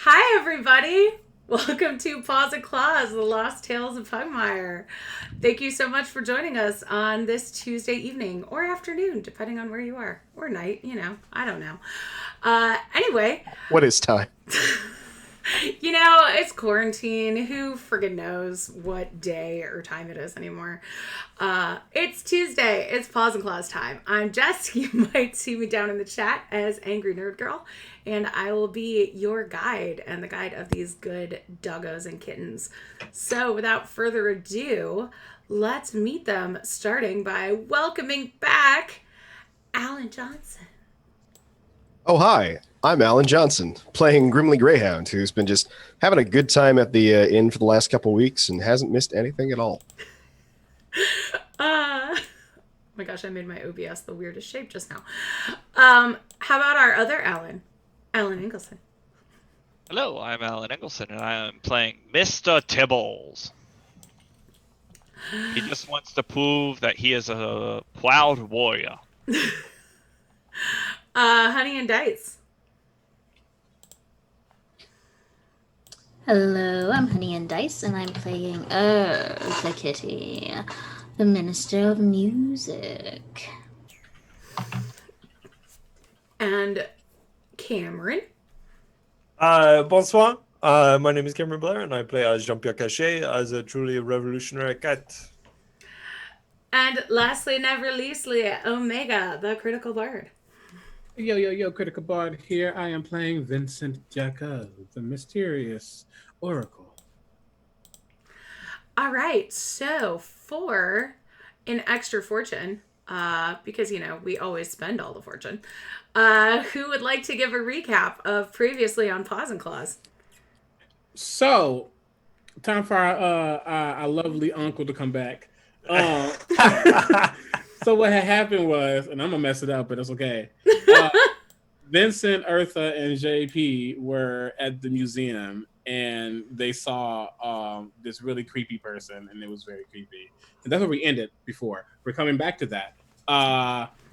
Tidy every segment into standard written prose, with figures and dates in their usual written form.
Hi, everybody. Welcome to Paws and Claws, the Lost Tales of Pugmire. Thank you so much for joining us on this Tuesday evening or afternoon, depending on where you are, or night, I don't know. Anyway, What is time? it's quarantine. Who friggin' knows what day or time it is anymore? It's Tuesday. It's Paws and Claws time. I'm Jess. You might see me down in the chat as Angry Nerd Girl, and I will be your guide and the guide of these good doggos and kittens. So, without further ado, let's meet them, starting by welcoming back Alan Johnson. Oh, hi. I'm Alan Johnson, playing Grimly Greyhound, who's been just having a good time at the inn for the last couple weeks and hasn't missed anything at all. Oh my gosh, I made my OBS the weirdest shape just now. How about our other Alan? Alan Ingleson. Hello, I'm Alan Engelson, and I am playing Mr. Tibbles. He just wants to prove that he is a proud warrior. Honey and Dice. Hello, I'm Honey and Dice, and I'm playing the kitty, the Minister of Music. And Cameron. Bonsoir. My name is Cameron Blair, and I play as Jean-Pierre Cachet as a truly revolutionary cat. And lastly, never leastly, Omega, the critical bard. Yo, Critical Bard here. I am playing Vincent Jacob, the mysterious oracle. All right, so for an extra fortune, because, we always spend all the fortune, who would like to give a recap of previously on Paws and Claws? So, time for our lovely uncle to come back. So what had happened was, and I'm gonna mess it up, but it's okay. Vincent, Eartha, and JP were at the museum, and they saw this really creepy person, and it was very creepy. And that's where we ended before. We're coming back to that.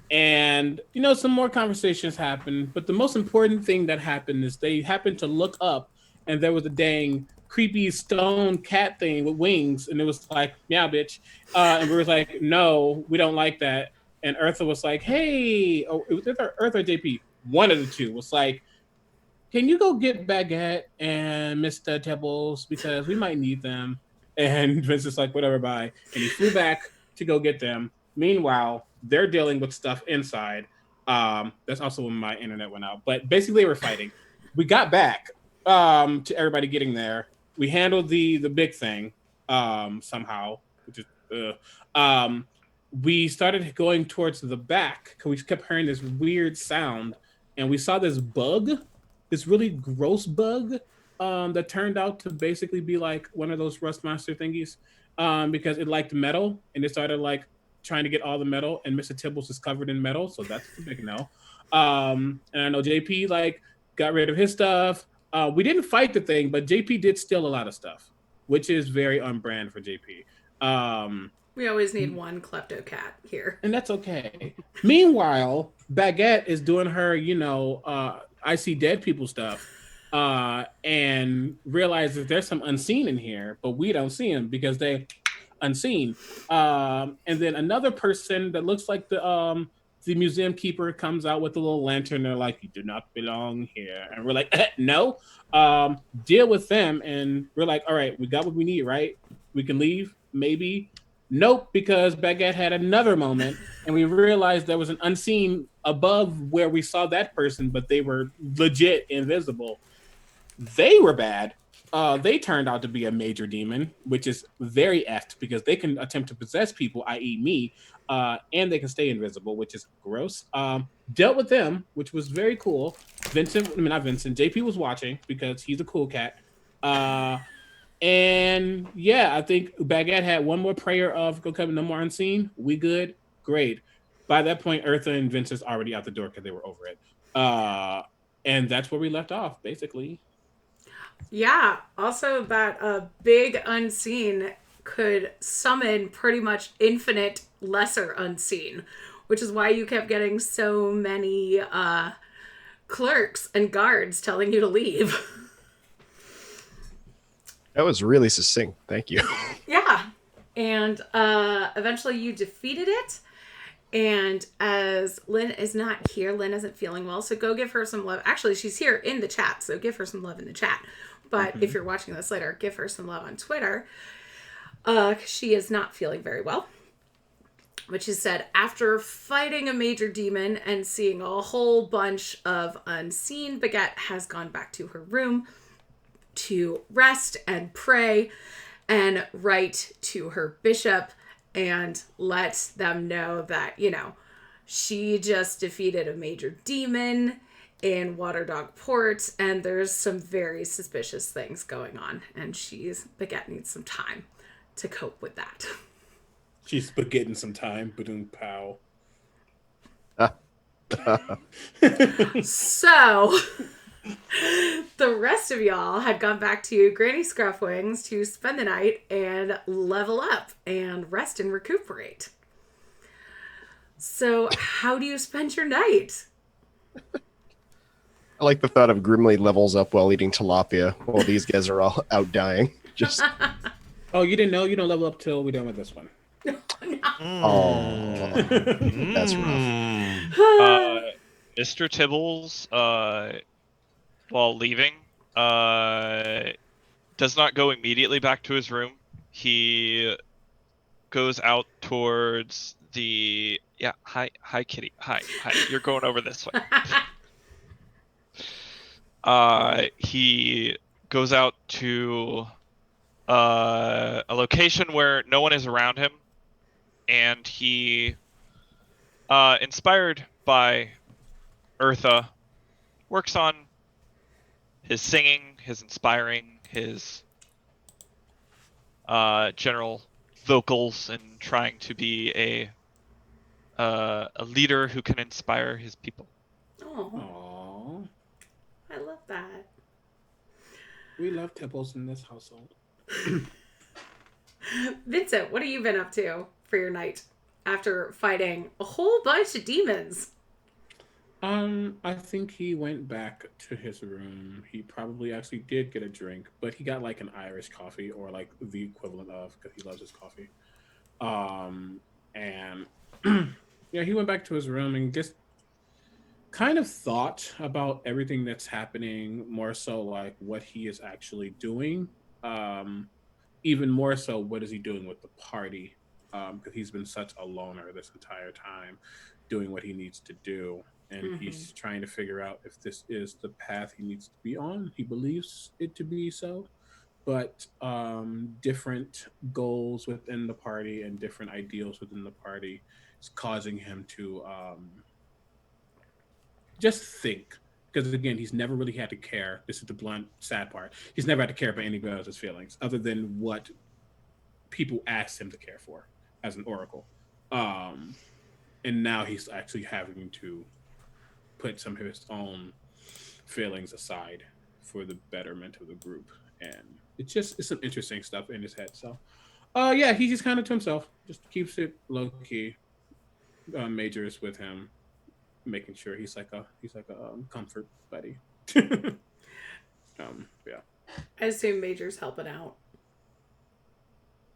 And some more conversations happened, but the most important thing that happened is they happened to look up, and there was a dang creepy stone cat thing with wings, and it was like, meow, bitch. And we were like, no, we don't like that. And Eartha was like, hey, it was either Eartha or JP. One of the two was like, can you go get Baguette and Mr. Tibbles because we might need them? And Vince is like, whatever, bye. And he flew back to go get them. Meanwhile, they're dealing with stuff inside. That's also when my internet went out. But basically, they were fighting. We got back to everybody getting there. We handled the big thing somehow, which is we started going towards the back because we kept hearing this weird sound, and we saw this bug, this really gross bug that turned out to basically be like one of those rust monster thingies because it liked metal, and it started like trying to get all the metal, and Mr. Tibbles is covered in metal, so that's a big no. And I know JP like got rid of his stuff. We didn't fight the thing, but JP did steal a lot of stuff, which is very on brand for JP. We always need one klepto cat here. And that's okay. Meanwhile, Baguette is doing her, I see dead people stuff, and realizes there's some unseen in here, but we don't see them because they unseen. And then another person that looks like the museum keeper comes out with a little lantern. They're like, you do not belong here. And we're like, no, deal with them. And we're like, all right, we got what we need, right? We can leave, maybe. Nope, because Baguette had another moment, and we realized there was an unseen above where we saw that person, but they were legit invisible. They were bad. They turned out to be a major demon, which is very effed because they can attempt to possess people, i.e. me, and they can stay invisible, which is gross. Dealt with them, which was very cool. Not Vincent, JP was watching because he's a cool cat. And yeah, I think Baguette had one more prayer of go come no more unseen. We good? Great. By that point, Eartha and Vincent's already out the door because they were over it. And that's where we left off, basically. Yeah, also that big unseen could summon pretty much infinite lesser unseen, which is why you kept getting so many clerks and guards telling you to leave. That was really succinct. Thank you. Yeah. And eventually you defeated it. And as Lynn is not here, Lynn isn't feeling well, so go give her some love. Actually, she's here in the chat, so give her some love in the chat. But if you're watching this later, give her some love on Twitter. 'Cause she is not feeling very well. But she said, after fighting a major demon and seeing a whole bunch of unseen, Baguette has gone back to her room to rest and pray and write to her bishop and let them know that, she just defeated a major demon in Waterdog Port, and there's some very suspicious things going on, and Baguette needs some time to cope with that. She's getting some time, ba-doom pow. So, the rest of y'all had gone back to Granny Scruffwings to spend the night and level up and rest and recuperate. So, how do you spend your night? I like the thought of Grimly levels up while eating tilapia while these guys are all out dying. Just Oh, you didn't know? You don't level up till we're done with this one. oh, that's rough. Mr. Tibbles, while leaving, does not go immediately back to his room. He goes out towards the hi kitty, hi, you're going over this way. He goes out to a location where no one is around him, and he, inspired by Eartha, works on his singing, his inspiring, his general vocals, and trying to be a leader who can inspire his people. Oh, I love that. We love Tipples in this household. Vincent, what have you been up to for your night after fighting a whole bunch of demons? I think he went back to his room. He probably actually did get a drink, but he got like an Irish coffee, or like the equivalent of, because he loves his coffee. And yeah, he went back to his room and just kind of thought about everything that's happening, more so like what he is actually doing. Even more so, what is he doing with the party? Because he's been such a loner this entire time, doing what he needs to do. And he's trying to figure out if this is the path he needs to be on. He believes it to be so, but different goals within the party and different ideals within the party is causing him to just think. Because again, he's never really had to care. This is the blunt, sad part. He's never had to care about anybody else's feelings other than what people asked him to care for as an oracle. And now he's actually having to put some of his own feelings aside for the betterment of the group. And it's some interesting stuff in his head. So, yeah, he's just kind of to himself. Just keeps it low key. Major is with him, making sure he's like a comfort buddy. Yeah. I assume Major's helping out.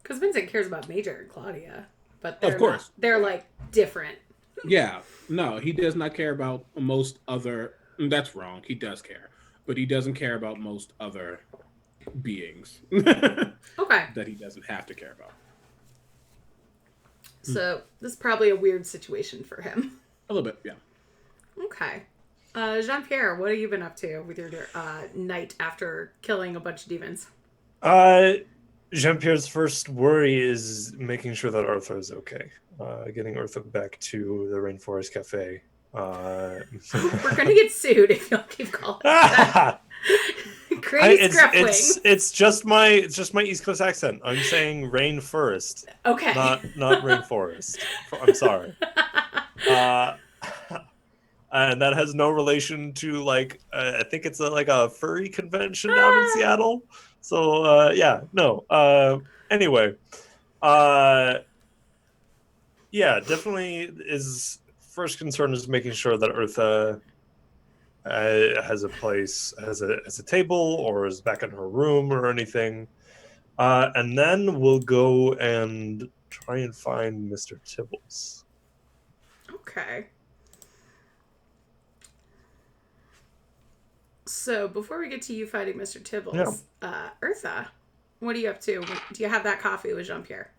Because Vincent cares about Major and Claudia, but they're Of course. They're like different. Yeah, no, he does not care about most other. That's wrong. He does care, but he doesn't care about most other beings. Okay. That he doesn't have to care about. So this is probably a weird situation for him. A little bit, yeah. Okay. Jean-Pierre, what have you been up to with your night after killing a bunch of demons? Jean-Pierre's first worry is making sure that Eartha is okay. Getting Eartha back to the Rainforest Cafe. We're gonna get sued if y'all keep calling it that. Crazy Scruffwings. It's just my East Coast accent. I'm saying rainforest. Okay. Not rainforest. I'm sorry. And that has no relation to like I think it's like a furry convention out in Seattle. So yeah, no. Anyway, yeah, definitely. His first concern is making sure that Eartha has a place, has a table, or is back in her room or anything. And then we'll go and try and find Mr. Tibbles. Okay. So before we get to you fighting Mr. Tibbles, Eartha, what are you up to? Do you have that coffee with Jean-Pierre?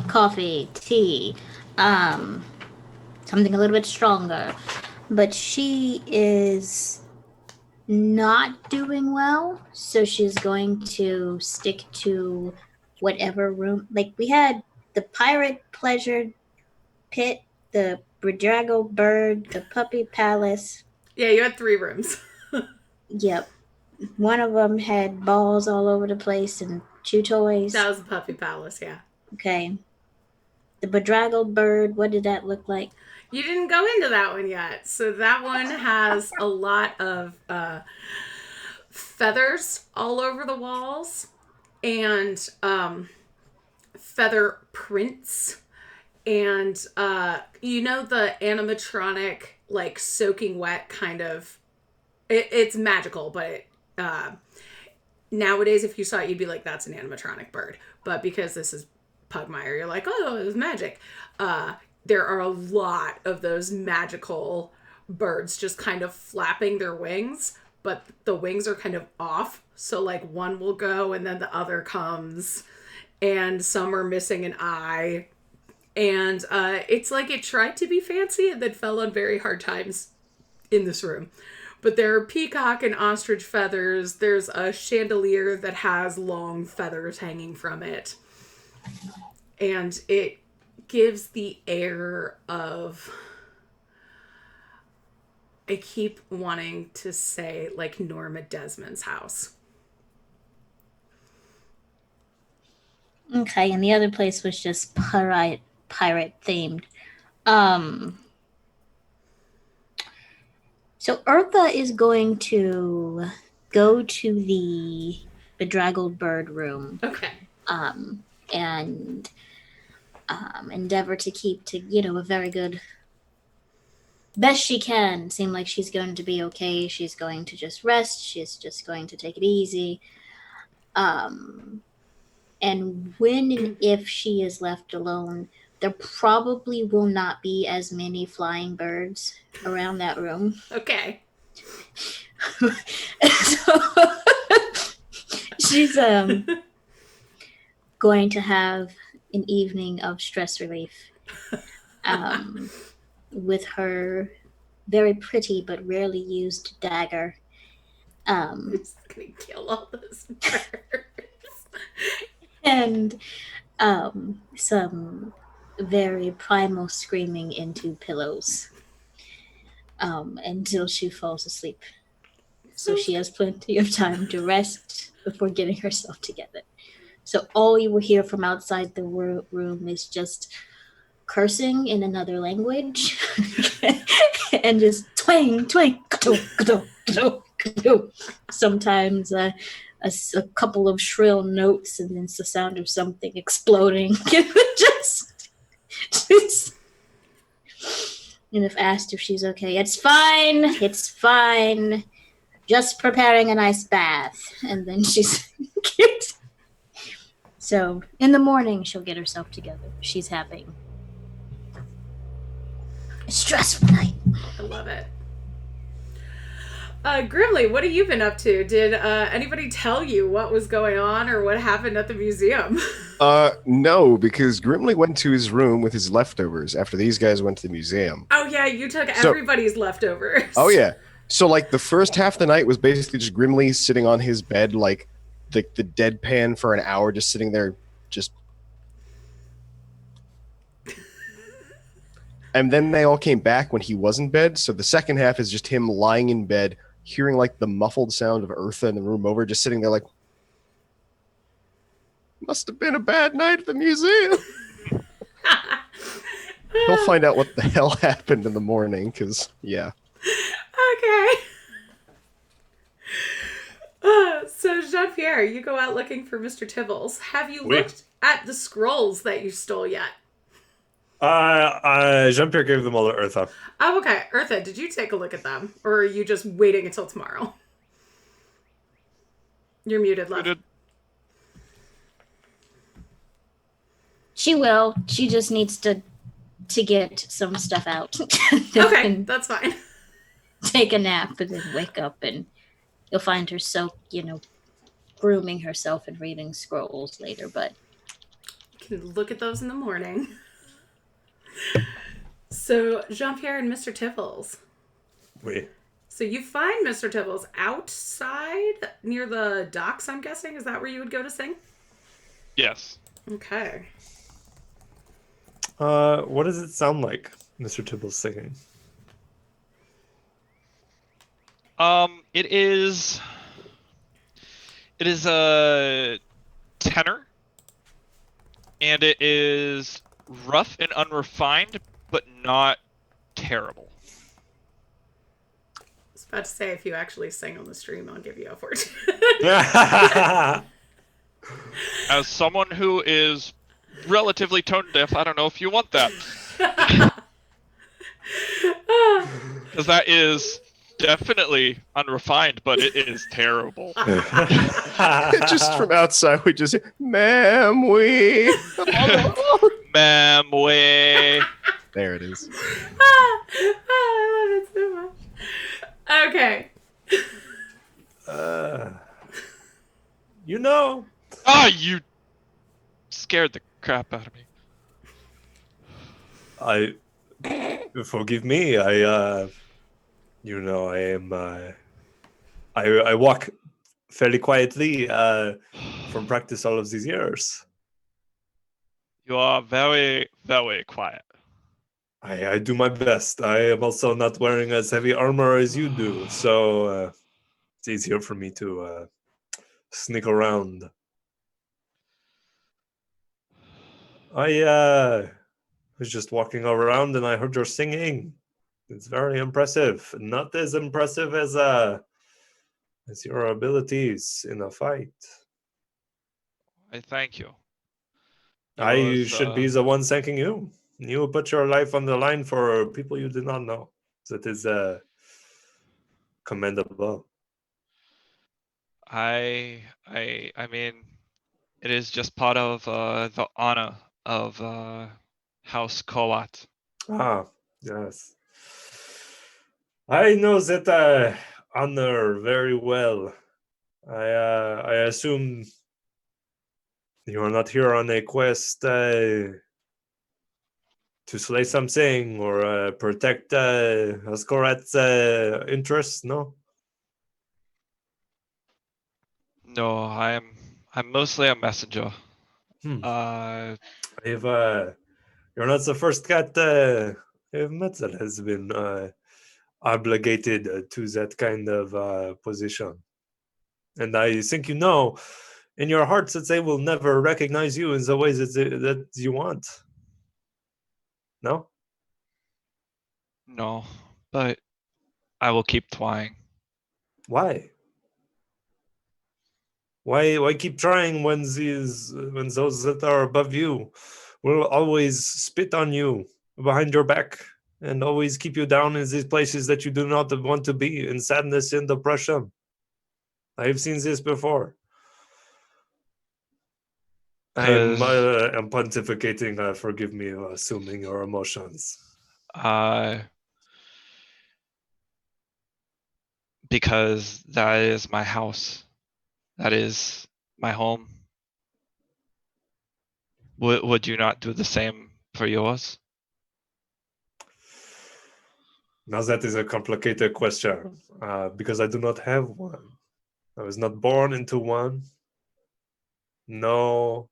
Coffee, tea, something a little bit stronger. But she is not doing well, so she's going to stick to whatever room. Like, we had the pirate pleasure pit, the bedraggled bird, the puppy palace. Yeah, you had 3 rooms. Yep. One of them had balls all over the place and chew toys. That was the Puppy Palace, yeah. Okay. The bedraggled bird, what did that look like? You didn't go into that one yet. So that one has a lot of feathers all over the walls and feather prints. And you know the animatronic, like, soaking wet kind of... It's magical, but nowadays if you saw it, you'd be like, that's an animatronic bird. But because this is Pugmire, you're like, oh, it was magic. There are a lot of those magical birds just kind of flapping their wings, but the wings are kind of off. So, like, one will go and then the other comes, and some are missing an eye. And it's like it tried to be fancy and then fell on very hard times in this room. But there are peacock and ostrich feathers. There's a chandelier that has long feathers hanging from it. And it gives the air of... I keep wanting to say, like, Norma Desmond's house. Okay, and the other place was just pirate themed. So Eartha is going to go to the bedraggled bird room. Okay. And endeavor to keep to, you know, a very good, best she can. Seem like she's going to be okay. She's going to just rest. She's just going to take it easy. And when and if she is left alone, there probably will not be as many flying birds around that room. Okay. So she's going to have an evening of stress relief with her very pretty but rarely used dagger. I'm just gonna kill all those birds. And some very primal screaming into pillows until she falls asleep. So she has plenty of time to rest before getting herself together. So all you will hear from outside the room is just cursing in another language and just twang, twang, ka-do, ka-do, ka-do, ka-do. Sometimes a couple of shrill notes and then the sound of something exploding. just and if asked if she's okay, it's fine, just preparing a nice bath. And then she's so in the morning she'll get herself together. She's having a stressful night. I love it. Grimly, what have you been up to? Did anybody tell you what was going on or what happened at the museum? No, because Grimly went to his room with his leftovers after these guys went to the museum. Oh yeah, you took everybody's leftovers. Oh yeah. So like the first half of the night was basically just Grimly sitting on his bed, like the deadpan for an hour, just sitting there, just. And then they all came back when he was in bed. So the second half is just him lying in bed, hearing like the muffled sound of Eartha in the room over, just sitting there like, must have been a bad night at the museum. He'll find out what the hell happened in the morning, because, yeah. Okay. So Jean-Pierre, you go out looking for Mr. Tibbles. Have you looked at the scrolls that you stole yet? Jean-Pierre gave them all to Eartha. Oh, okay. Eartha, did you take a look at them? Or are you just waiting until tomorrow? You're muted, love. Muted. She will. She just needs to get some stuff out. Okay, And that's fine. take a nap and then wake up, and you'll find her grooming herself and reading scrolls later. But You can look at those in the morning. So, Jean-Pierre and Mr. Tiffles. Wait. So you find Mr. Tiffles outside near the docks, I'm guessing? Is that where you would go to sing? Yes. Okay. What does it sound like, Mr. Tibble's singing? It is a tenor, and it is rough and unrefined, but not terrible. I was about to say, if you actually sing on the stream, I'll give you a fortune. As someone who is relatively tone deaf, I don't know if you want that. Because that is definitely unrefined, but it is terrible. Just from outside, we just hear, ma'am, we. Ma'am, way. There it is. I love it so much. Okay. You know. Ah, you scared the crap out of me. Forgive me. I am. I walk fairly quietly from practice all of these years. You are very, very quiet. I do my best. I am also not wearing as heavy armor as you do, so it's easier for me to sneak around. I was just walking around and I heard your singing. It's very impressive. Not as impressive as your abilities in a fight. I thank you. I should be the one thanking you. You put your life on the line for people you do not know. That is commendable. I mean, it is just part of the honor of House Kowat. Ah, yes. I know that honor very well. I assume you are not here on a quest to slay something or protect Askorat's interests, no? No, I'm mostly a messenger. Hmm. Uh, You're not the first cat I've met that has been obligated to that kind of position. And I think you know in your hearts that they will never recognize you in the ways that you want. No? no, but I will keep trying. Why? Why keep trying when those that are above you will always spit on you behind your back and always keep you down in these places that you do not want to be, in sadness and depression? I've seen this before. I'm pontificating. Forgive me, assuming your emotions. Because that is my house. That is my home. Would you not do the same for yours? Now that is a complicated question because I do not have one. I was not born into one. No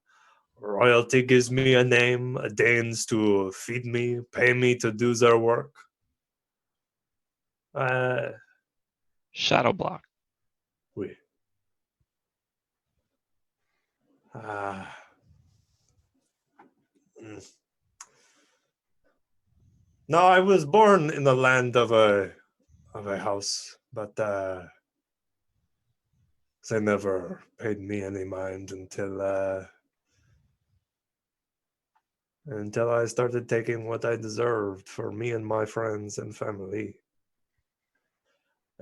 royalty gives me a name, deigns to feed me, pay me to do their work. Shadow block. Oui. No, I was born in the land of a house, but they never paid me any mind until I started taking what I deserved for me and my friends and family.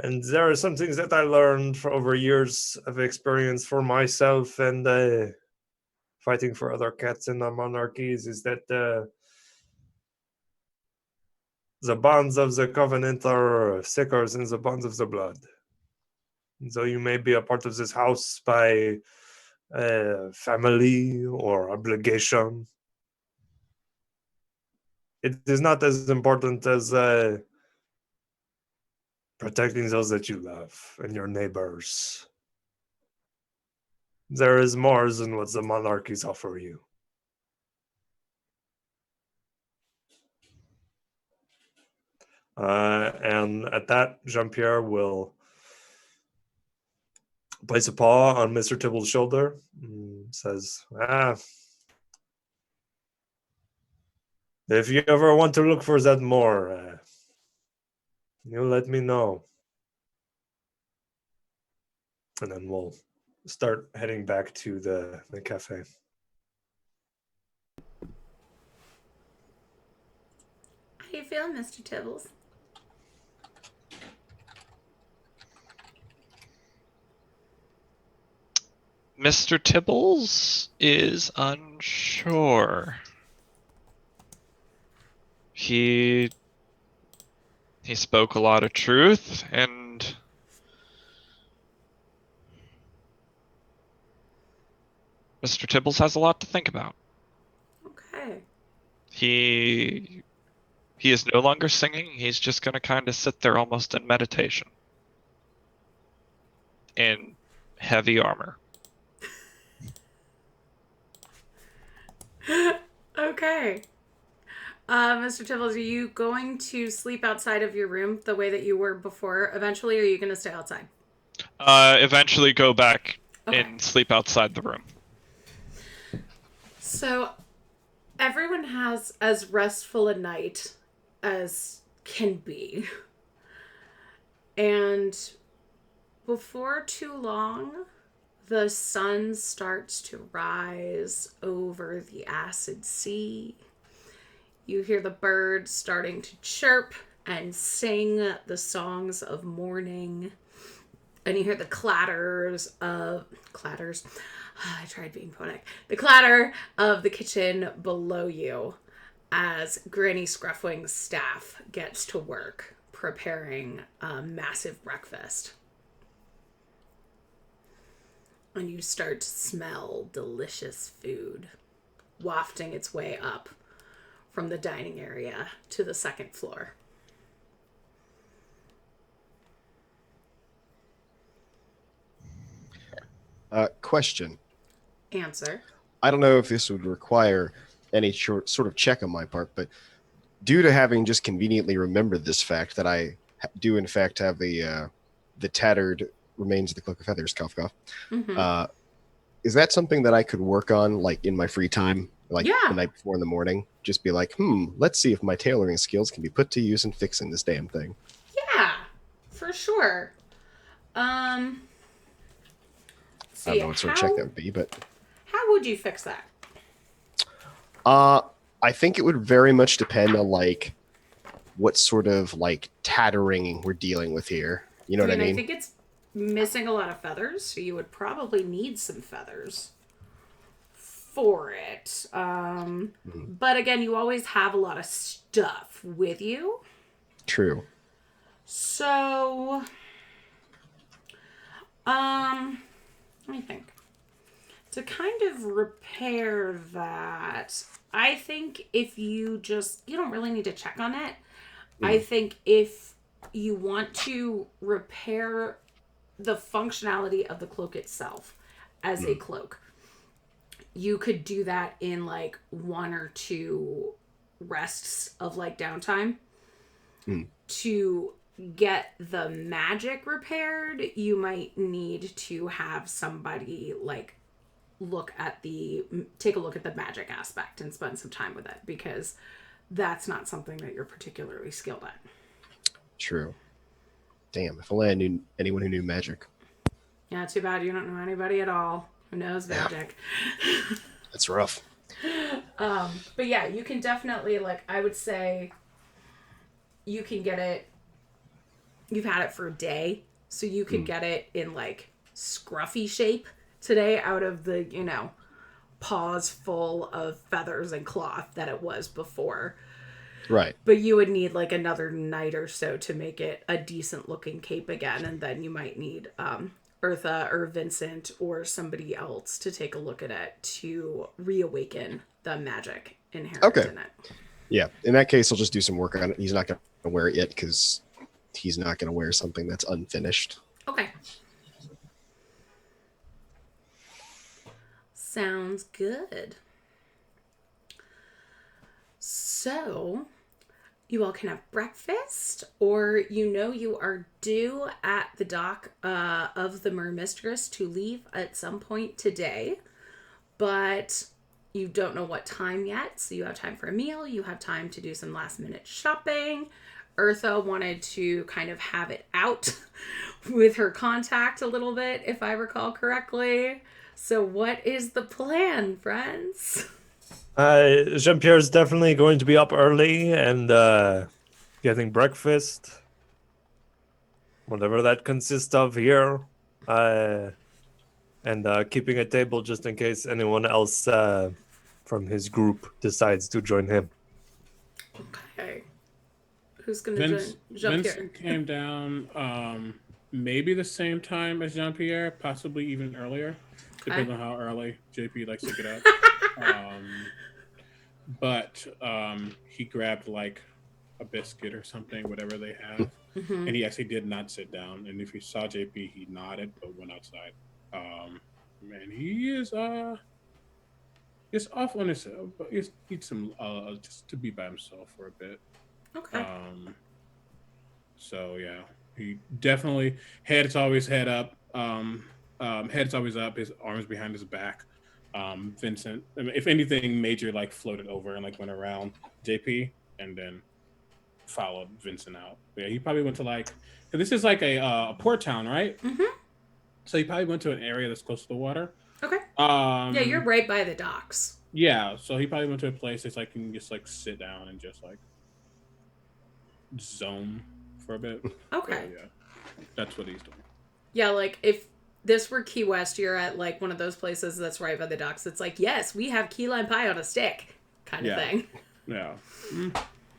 And there are some things that I learned over years of experience for myself and fighting for other cats in the monarchies is that the bonds of the covenant are thicker than the bonds of the blood. And so you may be a part of this house by family or obligation. It is not as important as protecting those that you love and your neighbors. There is more than what the monarchies offer you. And at that, Jean-Pierre will place a paw on Mr. Tibble's shoulder and says, if you ever want to look for that more, you let me know. And then we'll start heading back to the cafe. How you feeling, Mr. Tibbles? Mr. Tibbles is unsure. He spoke a lot of truth, and Mr. Tibbles has a lot to think about. Okay. He is no longer singing. He's just going to kind of sit there almost in meditation. In heavy armor. Okay. Mr. Tibbles, are you going to sleep outside of your room the way that you were before eventually, or are you going to stay outside? Eventually go back Okay. and sleep outside the room. So, everyone has as restful a night as can be. And before too long, the sun starts to rise over the acid sea. You hear the birds starting to chirp and sing the songs of morning. And you hear the clatters. I tried being poetic. The clatter of the kitchen below you as Granny Scruffwing's staff gets to work preparing a massive breakfast. And you start to smell delicious food wafting its way up from the dining area to the second floor. Question. Answer. I don't know if this would require any sort of check on my part, but due to having just conveniently remembered this fact that I do in fact have the tattered remains of the Cloak of Feathers, cough cough. Mm-hmm. Is that something that I could work on, like in my free time, like the night before in the morning? Just be like, let's see if my tailoring skills can be put to use in fixing this damn thing. Yeah, for sure. I don't know what sort of check that would be, but how would you fix that? I think it would very much depend on like what sort of like tattering we're dealing with here. You know what I mean? I think it's missing a lot of feathers, so you would probably need some feathers for it. But again, you always have a lot of stuff with you. True. So, let me think. To kind of repair that, I think if you don't really need to check on it. I think if you want to repair the functionality of the cloak itself as a cloak, you could do that in like 1 or 2 rests of like downtime. To get the magic repaired, you might need to have somebody like take a look at the magic aspect and spend some time with it, because that's not something that you're particularly skilled at. True. Damn, if only I knew anyone who knew magic. Yeah, too bad you don't know anybody at all who knows magic. That's rough. But yeah, you can definitely, like, I would say you can get it you've had it for a day, so you could get it in like scruffy shape today out of the, paws full of feathers and cloth that it was before. Right. But you would need like another night or so to make it a decent looking cape again, and then you might need Eartha or Vincent or somebody else to take a look at it to reawaken the magic inherent in it. Yeah, in that case, I'll just do some work on it. He's not going to wear it yet because he's not going to wear something that's unfinished. Okay. Sounds good. So, you all can have breakfast, or you are due at the dock of the Mermistress to leave at some point today, but you don't know what time yet, so you have time for a meal, you have time to do some last minute shopping. Eartha wanted to kind of have it out with her contact a little bit, if I recall correctly. So what is the plan, friends? Jean-Pierre is definitely going to be up early and getting breakfast, whatever that consists of here, and keeping a table just in case anyone else from his group decides to join him. Okay. Who's going to join Jean-Pierre? Vincent came down maybe the same time as Jean-Pierre, possibly even earlier. Depends on how early JP likes to get up. But he grabbed like a biscuit or something, whatever they have. Mm-hmm. And he actually did not sit down. And if he saw JP, he nodded, but went outside. And he is off on his but he needs some just to be by himself for a bit. Okay. So yeah, he definitely head's always head up. Head's always up, his arms behind his back. Vincent, I mean, if anything major, like floated over and like went around JP and then followed Vincent out. But yeah, he probably went to like, this is like a port town, right? Mm-hmm. So he probably went to an area that's close to the water. Okay. Yeah, you're right by the docks. Yeah, so he probably went to a place that's like, you can just like sit down and just like zone for a bit. Okay. So, yeah, that's what he's doing. Yeah, like if this were Key West, you're at like one of those places that's right by the docks. It's like, yes, we have key lime pie on a stick kind of thing. Yeah.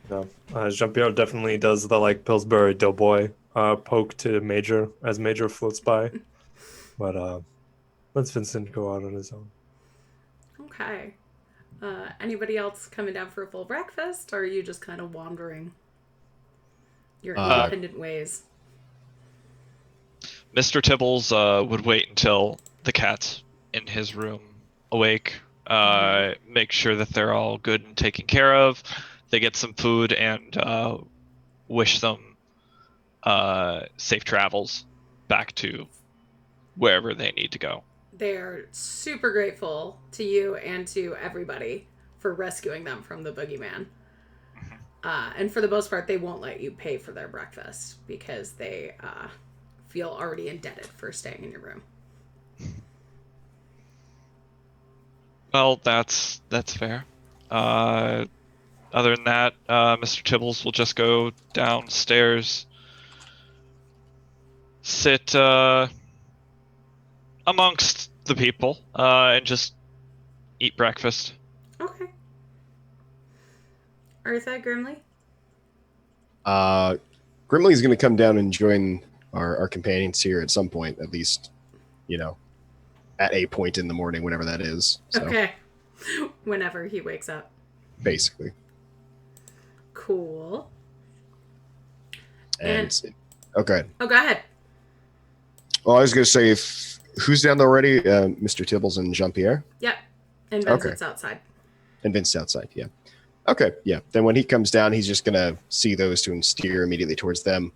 No, Jean-Pierre definitely does the like Pillsbury Doughboy poke to Major as Major floats by. But let's Vincent go out on his own. Okay. Anybody else coming down for a full breakfast, or are you just kind of wandering your independent ways? Mr. Tibbles would wait until the cat's in his room awake, make sure that they're all good and taken care of. They get some food and wish them safe travels back to wherever they need to go. They're super grateful to you and to everybody for rescuing them from the boogeyman. And for the most part, they won't let you pay for their breakfast because they feel already indebted for staying in your room. Well, that's fair. Other than that, Mr. Tibbles will just go downstairs, sit amongst the people, and just eat breakfast. Okay. Eartha, Grimly? Grimly's going to come down and join our companions here at some point, at least, at a point in the morning, whenever that is. So, okay. Whenever he wakes up. Basically. Cool. And okay. Oh, go ahead. Well, I was going to say, who's down there already? Mr. Tibbles and Jean-Pierre? Yep. And Vincent's outside. And Vincent's outside, yeah. Okay, yeah. Then when he comes down, he's just going to see those two and steer immediately towards them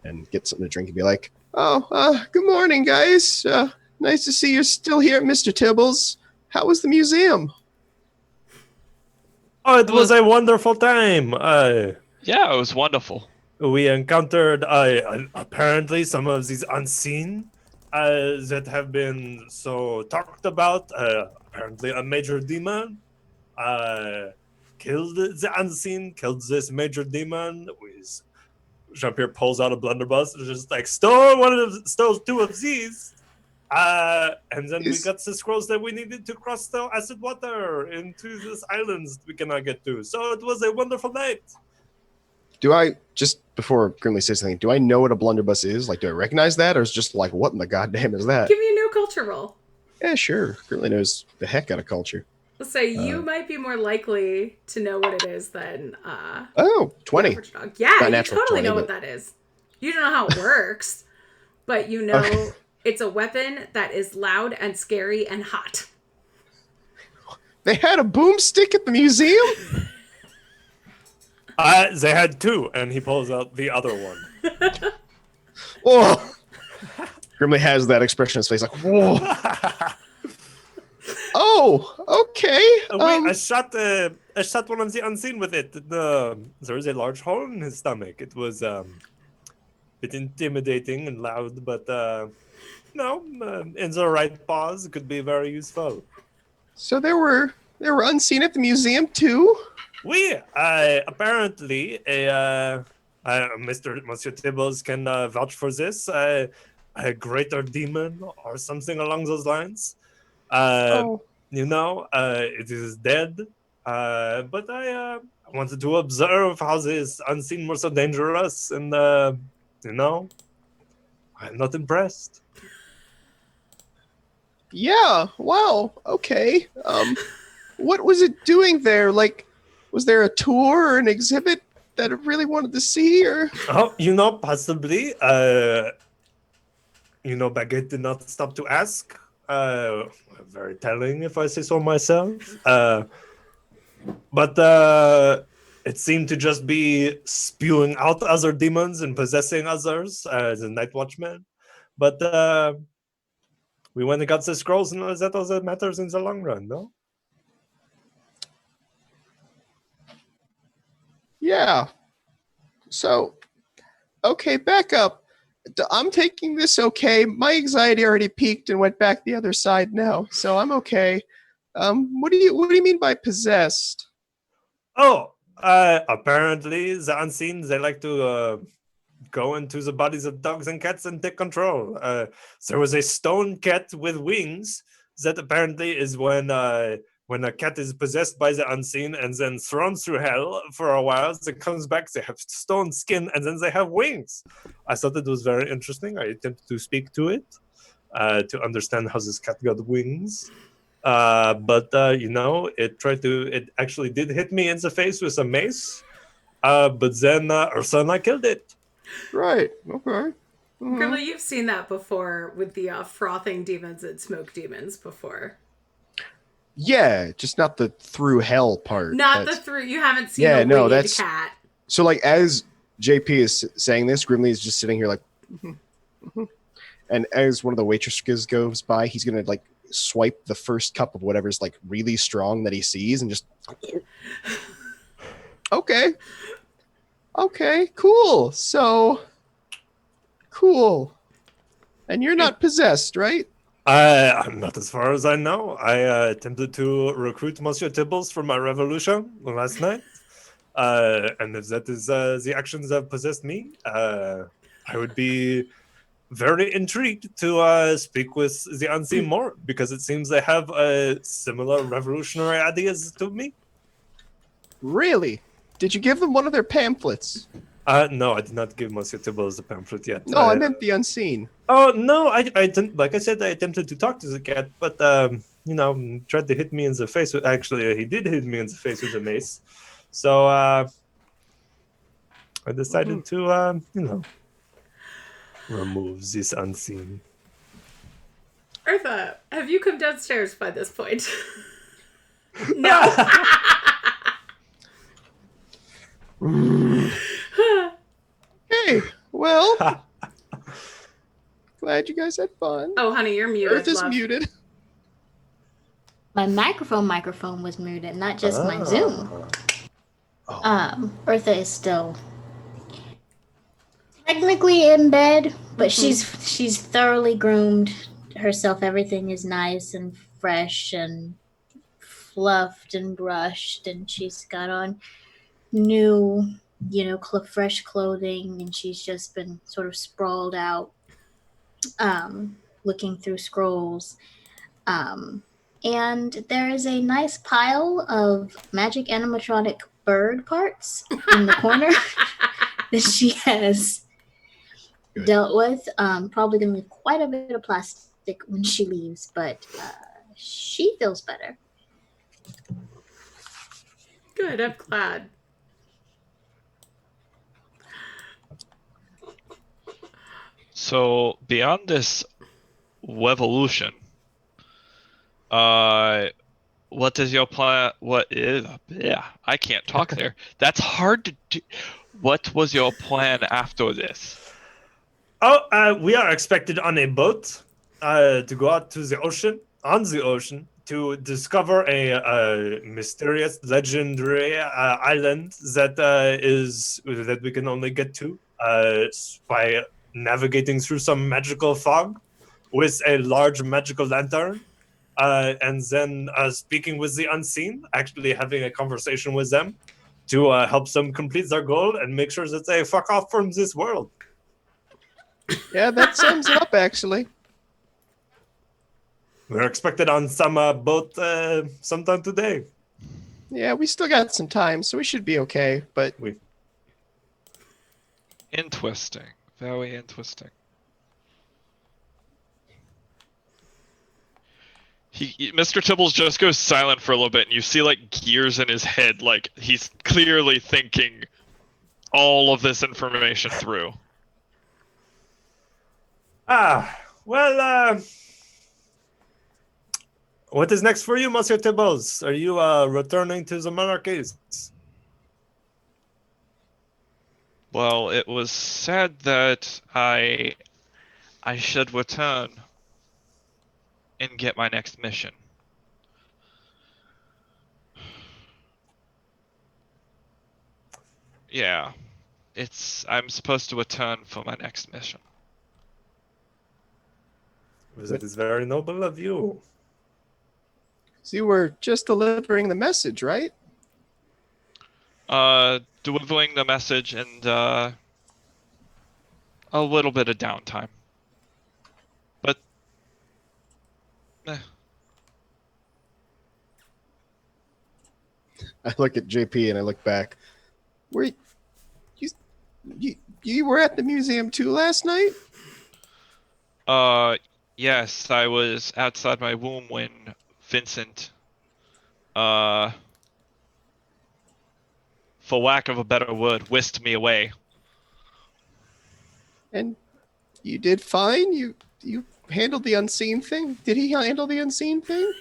and get something to drink and be like, good morning, guys. Nice to see you're still here, Mr. Tibbles. How was the museum? Oh, it was a wonderful time. Yeah, it was wonderful. We encountered apparently some of these unseen that have been so talked about. Apparently a major demon killed the unseen, killed this major demon. Jean-Pierre pulls out a blunderbuss and just like stole 2 of these. And then we got the scrolls that we needed to cross the acid water into this islands we cannot get to. So it was a wonderful night. Do I, just before Grimly says something, do I know what a blunderbuss is? Like, do I recognize that? Or is it just like, what in the goddamn is that? Give me a new culture roll. Yeah, sure. Grimly knows the heck out of culture. So you might be more likely to know what it is than 20. the average dog. Yeah, you totally 20, know what that is. You don't know how it works, but you know it's a weapon that is loud and scary and hot. They had a boomstick at the museum? They had 2, and he pulls out the other one. Oh! Grimly has that expression on his face, like, whoa! Oh, okay. I shot one of the unseen with it. There was a large hole in his stomach. It was a bit intimidating and loud, but in the right paws, it could be very useful. So there were unseen at the museum too? Apparently Monsieur Tibbles can vouch for this. A greater demon or something along those lines. It is dead. But I wanted to observe how this unseen were so dangerous, and I'm not impressed. Yeah, wow, okay. What was it doing there? Like, was there a tour or an exhibit that it really wanted to see, or? Oh, possibly. Baguette did not stop to ask. Very telling, if I say so myself. But it seemed to just be spewing out other demons and possessing others as a night watchman. But we went and got the scrolls, and that all that matters in the long run, no? Yeah. So, okay, back up. I'm taking this okay. My anxiety already peaked and went back the other side now, so I'm okay. What do you mean by possessed? Oh, apparently the unseen, they like to go into the bodies of dogs and cats and take control. There was a stone cat with wings that apparently is when a cat is possessed by the unseen and then thrown through hell for a while, it comes back, they have stone skin, and then they have wings. I thought it was very interesting. I attempted to speak to it to understand how this cat got wings. But it actually did hit me in the face with a mace. But then Ursa and I killed it. Right, okay. Grimly, you've seen that before with the frothing demons and smoke demons before. Yeah, just not the through hell part. You haven't seen the winged cat. So, like, as JP is saying this, Grimly is just sitting here like, and as one of the waitresses goes by, he's gonna like swipe the first cup of whatever's like really strong that he sees and just okay, cool. So cool. And you're not possessed, right? I'm not, as far as I know. I attempted to recruit Monsieur Tibbles for my revolution last night. And if that is the actions that possessed me, I would be very intrigued to speak with the unseen more, because it seems they have similar revolutionary ideas to me. Really? Did you give them one of their pamphlets? No, I did not give Monsieur Tibbles the pamphlet yet. No, I meant the unseen. Oh, no, I didn't. Like I said, I attempted to talk to the cat, but, tried to hit me in the face. Actually, he did hit me in the face with a mace. So, I decided to, remove this unseen. Eartha, have you come downstairs by this point? No. Hey, well, glad you guys had fun. Oh, honey, you're muted. Earth is muted. My microphone was muted, not just my Zoom. Eartha is still technically in bed, but she's thoroughly groomed herself. Everything is nice and fresh and fluffed and brushed, and she's got on new fresh clothing, and she's just been sort of sprawled out, looking through scrolls. And there is a nice pile of magic animatronic bird parts in the corner that she has dealt with. Probably going to leave quite a bit of plastic when she leaves, but she feels better. Good, I'm glad. So beyond this revolution, what is your plan? I can't talk there. That's hard to do. What was your plan after this? We are expected on a boat to go out to the ocean, to discover a mysterious, legendary island that we can only get to by navigating through some magical fog with a large magical lantern, and then speaking with the unseen, actually having a conversation with them to help them complete their goal and make sure that they fuck off from this world. Yeah, that sums it up, actually. We're expected on some boat sometime today. Yeah, we still got some time, so we should be okay. But Interesting. Very interesting. Mr. Tibbles just goes silent for a little bit, and you see like gears in his head, like he's clearly thinking all of this information through. Well, what is next for you, Monsieur Tibbles? Are you returning to the monarchies? Well, it was said that I should return and get my next mission. Yeah, I'm supposed to return for my next mission. That is very noble of you. so you were just delivering the message, right? Delivering the message and a little bit of downtime. But I look at JP and I look back. You were at the museum too last night? yes, I was outside my room when Vincent, for lack of a better word, whisked me away. And you did fine? You handled the unseen thing? Did he handle the unseen thing?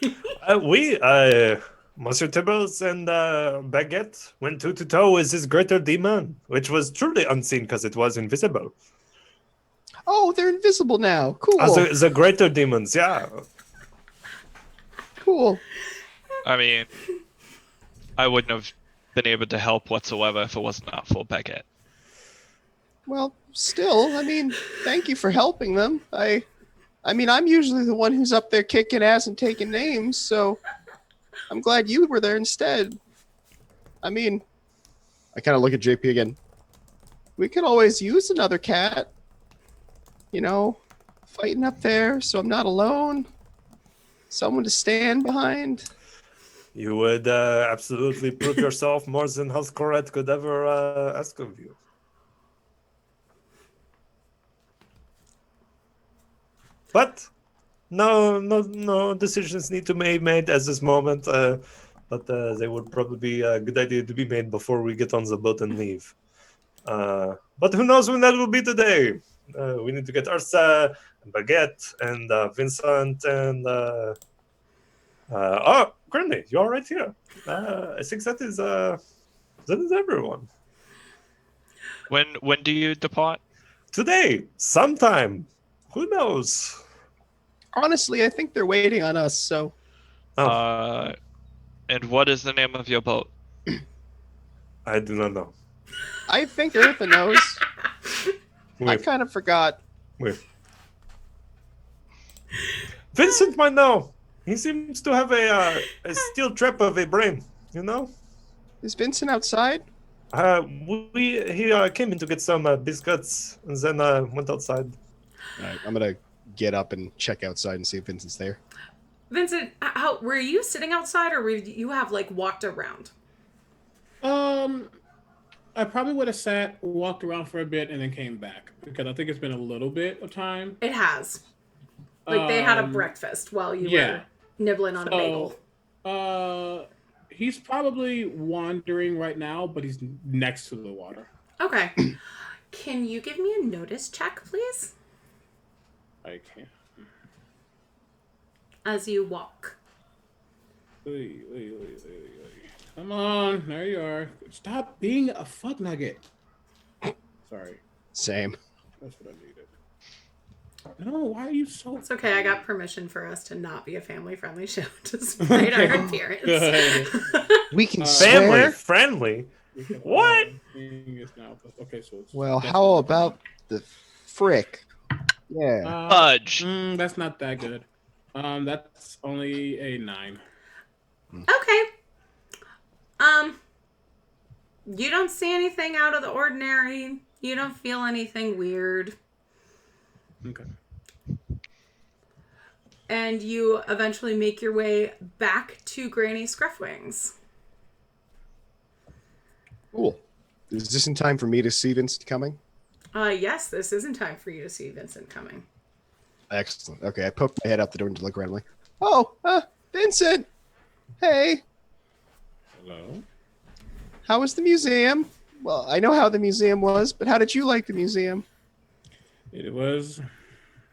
Monsieur Tibbles and Baguette went toe-to-toe with this greater demon, which was truly unseen because it was invisible. Oh, they're invisible now. Cool. The greater demons, yeah. Cool. I mean, I wouldn't have been able to help whatsoever if it was not for Beckett. Well, still, I mean, thank you for helping them. I mean, I'm usually the one who's up there kicking ass and taking names, so I'm glad you were there instead. I mean, I kind of look at JP again. We could always use another cat. Fighting up there, so I'm not alone. Someone to stand behind. You would absolutely prove yourself more than House Corette could ever ask of you. But no decisions need to be made at this moment. But they would probably be a good idea to be made before we get on the boat and leave. But who knows when that will be today? We need to get Ursa and Baguette and Vincent and Granny, you're right here. I think that is everyone. When do you depart? Today, sometime. Who knows? Honestly, I think they're waiting on us, so. And what is the name of your boat? I do not know. I think Eartha knows. I Wait. kind of forgot. Vincent might know. He seems to have a steel trap of a brain, Is Vincent outside? He came in to get some biscuits and then went outside. All right, I'm gonna get up and check outside and see if Vincent's there. Vincent, how were you sitting outside, or were you have like walked around? I probably would have sat, walked around for a bit, and then came back because I think it's been a little bit of time. It has. Like they had a breakfast while you were nibbling on a bagel. He's probably wandering right now, but he's next to the water. Okay. Can you give me a notice check, please? I can't. As you walk. Wait. Come on, there you are. Stop being a fuck nugget. Sorry. Same. That's what I needed. No, why are you so... It's okay, I got permission for us to not be a family-friendly show despite our appearance. We can Family swear. friendly? What? Okay, so it's... Well, how about the frick? Yeah. Fudge. That's not that good. That's only a 9. Okay. You don't see anything out of the ordinary. You don't feel anything weird. Okay. And you eventually make your way back to Granny Scruffwings. Cool. Is this in time for me to see Vincent coming? Yes, this is in time for you to see Vincent coming. Excellent. Okay, I poked my head out the door to look around. I'm like, oh, Vincent! Hey, Hello? how was the museum? Well, I know how the museum was, but how did you like the museum? It was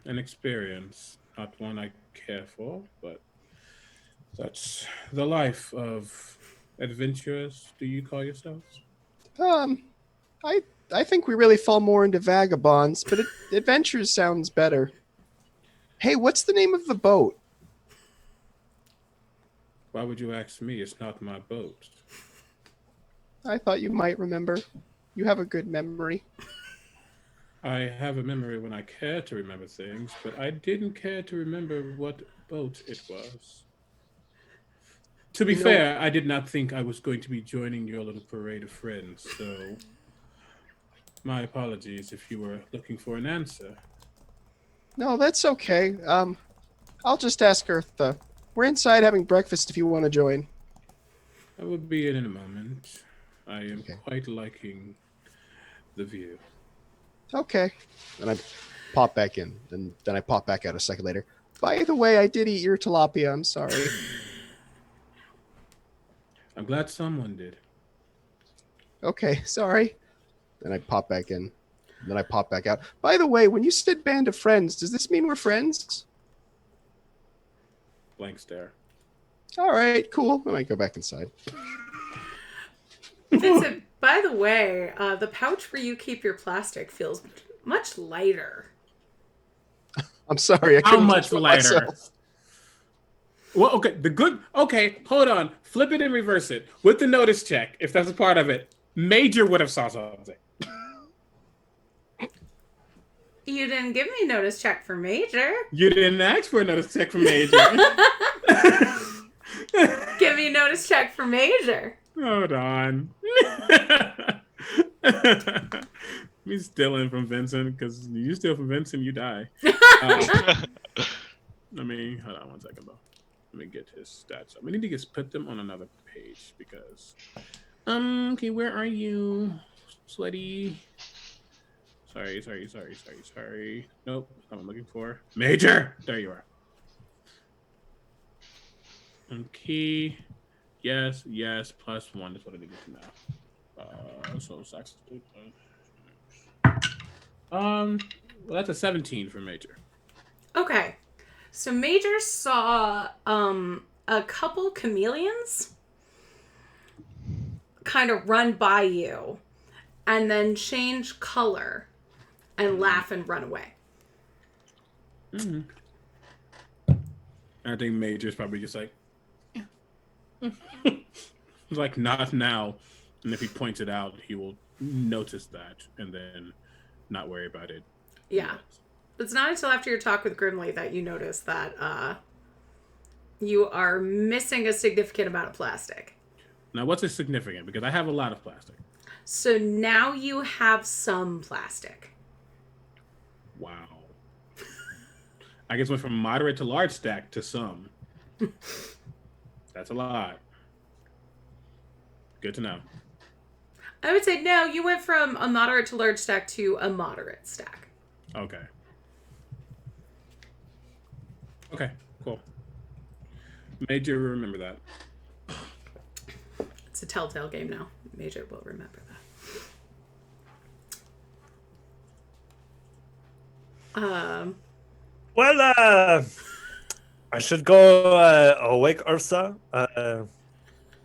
an experience, not one I care for, but that's the life of adventurers. Do you call yourselves? I think we really fall more into vagabonds, but adventures sounds better. Hey, what's the name of the boat? Why would you ask me? It's not my boat. I thought you might remember. You have a good memory. I have a memory when I care to remember things, but I didn't care to remember what boat it was. To be fair, I did not think I was going to be joining your little parade of friends, so my apologies if you were looking for an answer. No, that's okay. I'll just ask Eartha. We're inside having breakfast if you want to join. I will be in a moment. I am quite liking the view. Okay. And I pop back in. And then I pop back out a second later. By the way, I did eat your tilapia. I'm sorry. I'm glad someone did. Okay, sorry. Then I pop back in. Then I pop back out. By the way, when you said band of friends, does this mean we're friends? Blank stare. All right, cool. Then I go back inside. Vincent, by the way, the pouch where you keep your plastic feels much lighter. I'm sorry. I How couldn't much control lighter? myself. Well, okay, hold on. Flip it and reverse it. With the notice check, if that's a part of it, Major would have saw something. You didn't give me notice check for Major. You didn't ask for a notice check from Major. Give me notice check for Major. Hold on. Me stealing from Vincent, because you steal from Vincent, you die. Hold on 1 second, though. Let me get his stats up. We need to just put them on another page, because... okay, where are you, sweaty? Sorry. Nope, that's not what I'm looking for. Major! There you are. Okay. Yes, +1 is what I need to know. So sucks. Well, that's a 17 for Major. Okay. So Major saw a couple chameleons kind of run by you and then change color and laugh and run away. Mm-hmm. I think Major's probably just like, like, not now. And if he points it out, he will notice that and then not worry about it. Yeah. It's not until after your talk with Grimley that you notice that you are missing a significant amount of plastic. Now, what's it significant? Because I have a lot of plastic. So now you have some plastic. Wow. I guess went from moderate to large stack to some. That's a lot. Good to know. I would say no, you went from a moderate to large stack to a moderate stack. Okay. Okay, cool. Major, remember that. It's a telltale game now. Major will remember that. Well, I should go awake Ursa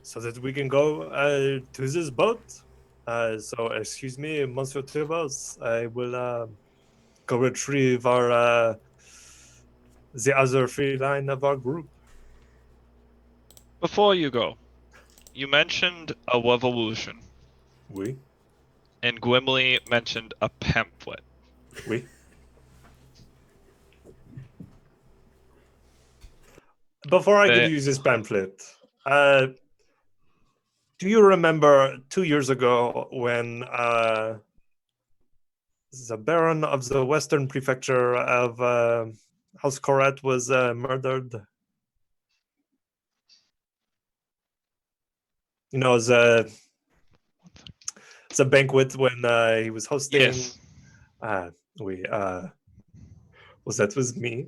so that we can go to this boat. So, excuse me, Monsieur Tubos. I will go retrieve our the other feline of our group. Before you go, you mentioned a revolution, Oui, and Gwimli mentioned a pamphlet. oui. Before I give you this pamphlet, do you remember 2 years ago when the Baron of the Western Prefecture of House Corette was murdered? You know, the banquet when he was hosting. Yes. Was that was me?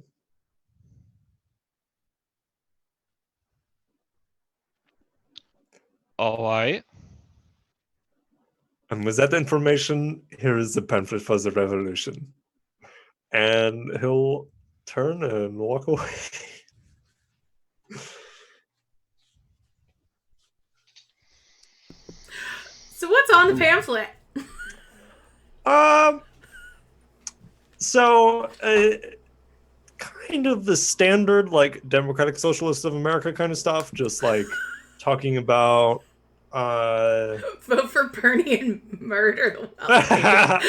All right. And with that information, here is the pamphlet for the revolution. And he'll turn and walk away. So what's on the pamphlet? So kind of the standard like Democratic Socialists of America kind of stuff, just like talking about Vote for Bernie and murder the wealthy.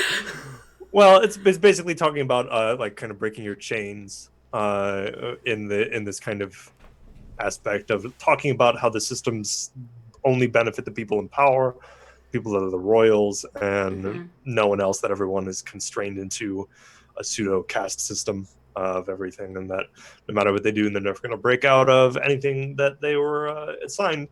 well, it's basically talking about like kind of breaking your chains in this kind of aspect of talking about how the systems only benefit the people in power, people that are the royals, and no one else, that everyone is constrained into a pseudo caste system of everything, and that no matter what they do, they're never going to break out of anything that they were assigned.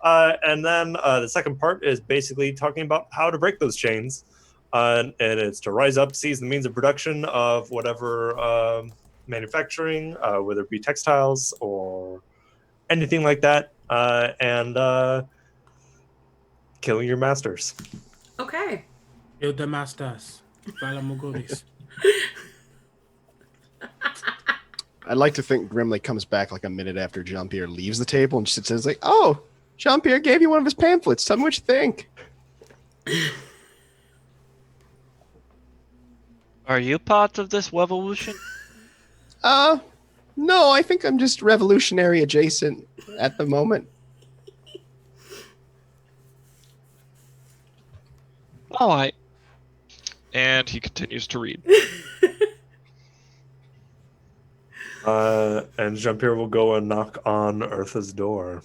And then the second part is basically talking about how to break those chains, and it's to rise up, seize the means of production of whatever manufacturing, whether it be textiles or anything like that, and killing your masters. Okay. Kill the masters. Follow Mogolis. I'd like to think Grimly comes back like a minute after Jean-Pierre leaves the table and just says like, "Oh, Jean-Pierre gave you one of his pamphlets. Tell me what you think." Are you part of this revolution? No, I think I'm just revolutionary adjacent at the moment. All right. And he continues to read. And Jean-Pierre will go and knock on Eartha's door.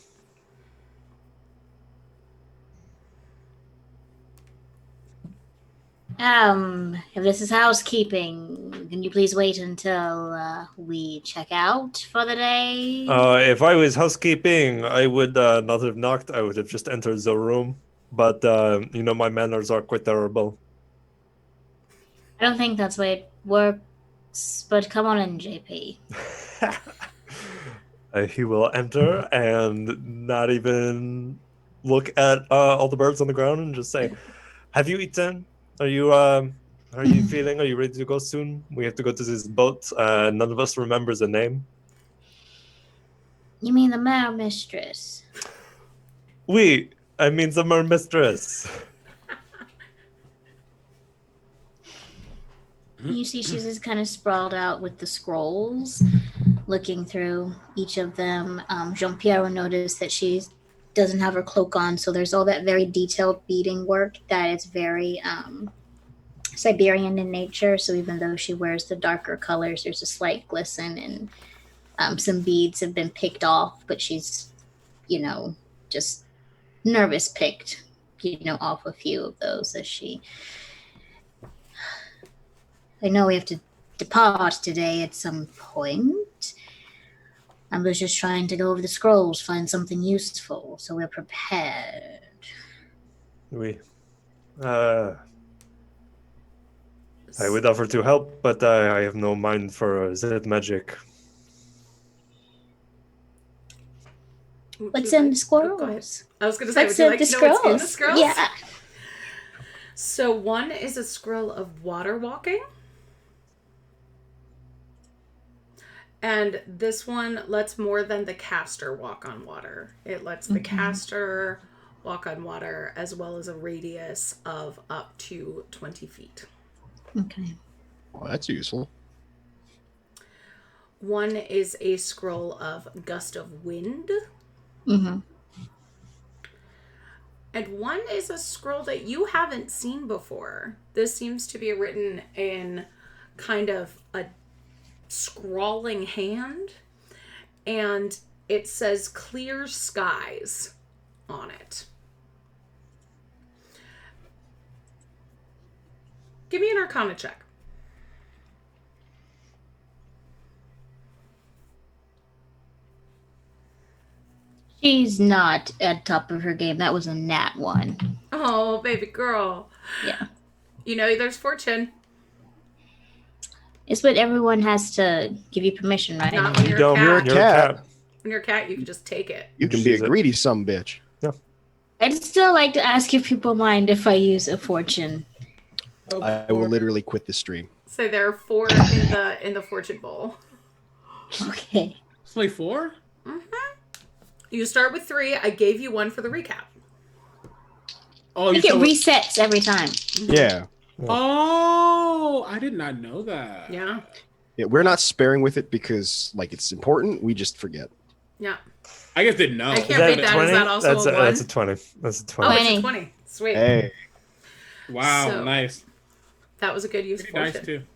If this is housekeeping, can you please wait until we check out for the day? If I was housekeeping, I would not have knocked. I would have just entered the room. But, my manners are quite terrible. I don't think that's the way it works, but come on in, JP. He will enter and not even look at all the birds on the ground and just say, "Have you eaten? Are you feeling? Are you ready to go soon? We have to go to this boat. None of us remembers the name." You mean the Mare Mistress? I mean the Mer Mistress. You see, she's just kind of sprawled out with the scrolls, looking through each of them. Jean-Pierre will notice that she doesn't have her cloak on, so there's all that very detailed beading work that is very Siberian in nature. So even though she wears the darker colors, there's a slight glisten, and some beads have been picked off, but she's, just nervous picked. off a few of those as she. I know we have to depart today at some point. I was just trying to go over the scrolls, find something useful, so we're prepared. We. I would offer to help, but I have no mind for that magic. What's in the scrolls? Go ahead. I was going to say, What's would you like in to the know what's in the scrolls? scrolls? Yeah. So one is a scroll of water walking. And this one lets more than the caster walk on water. It lets the caster walk on water as well as a radius of up to 20 feet. Okay. Well, that's useful. One is a scroll of gust of wind. Mm-hmm. And one is a scroll that you haven't seen before. This seems to be written in kind of a scrawling hand. And it says clear skies on it. Give me an Arcana check. She's not at top of her game. That was a nat 1. Oh, baby girl. Yeah. There's fortune. It's what everyone has to give you permission, right? Not when You you're a don't. cat. You're a cat. When you're a cat, you can just take it. You can be She's a greedy sumbitch. I'd still like to ask if people mind if I use a fortune. I will literally quit the stream. So there are 4 in the fortune bowl. Okay. It's only 4? You start with 3. I gave you 1 for the recap. Oh, I you think it said resets every time. Yeah. Oh, I did not know that. Yeah. We're not sparing with it because, it's important. We just forget. Yeah. I guess didn't know. I can't Is that beat a that. 20? Is that also That's a 1? That's a 20. That's a 20. Oh, it's a 20. 20. Sweet. Hey. Wow, So- nice. That was a good use of Pretty fortune.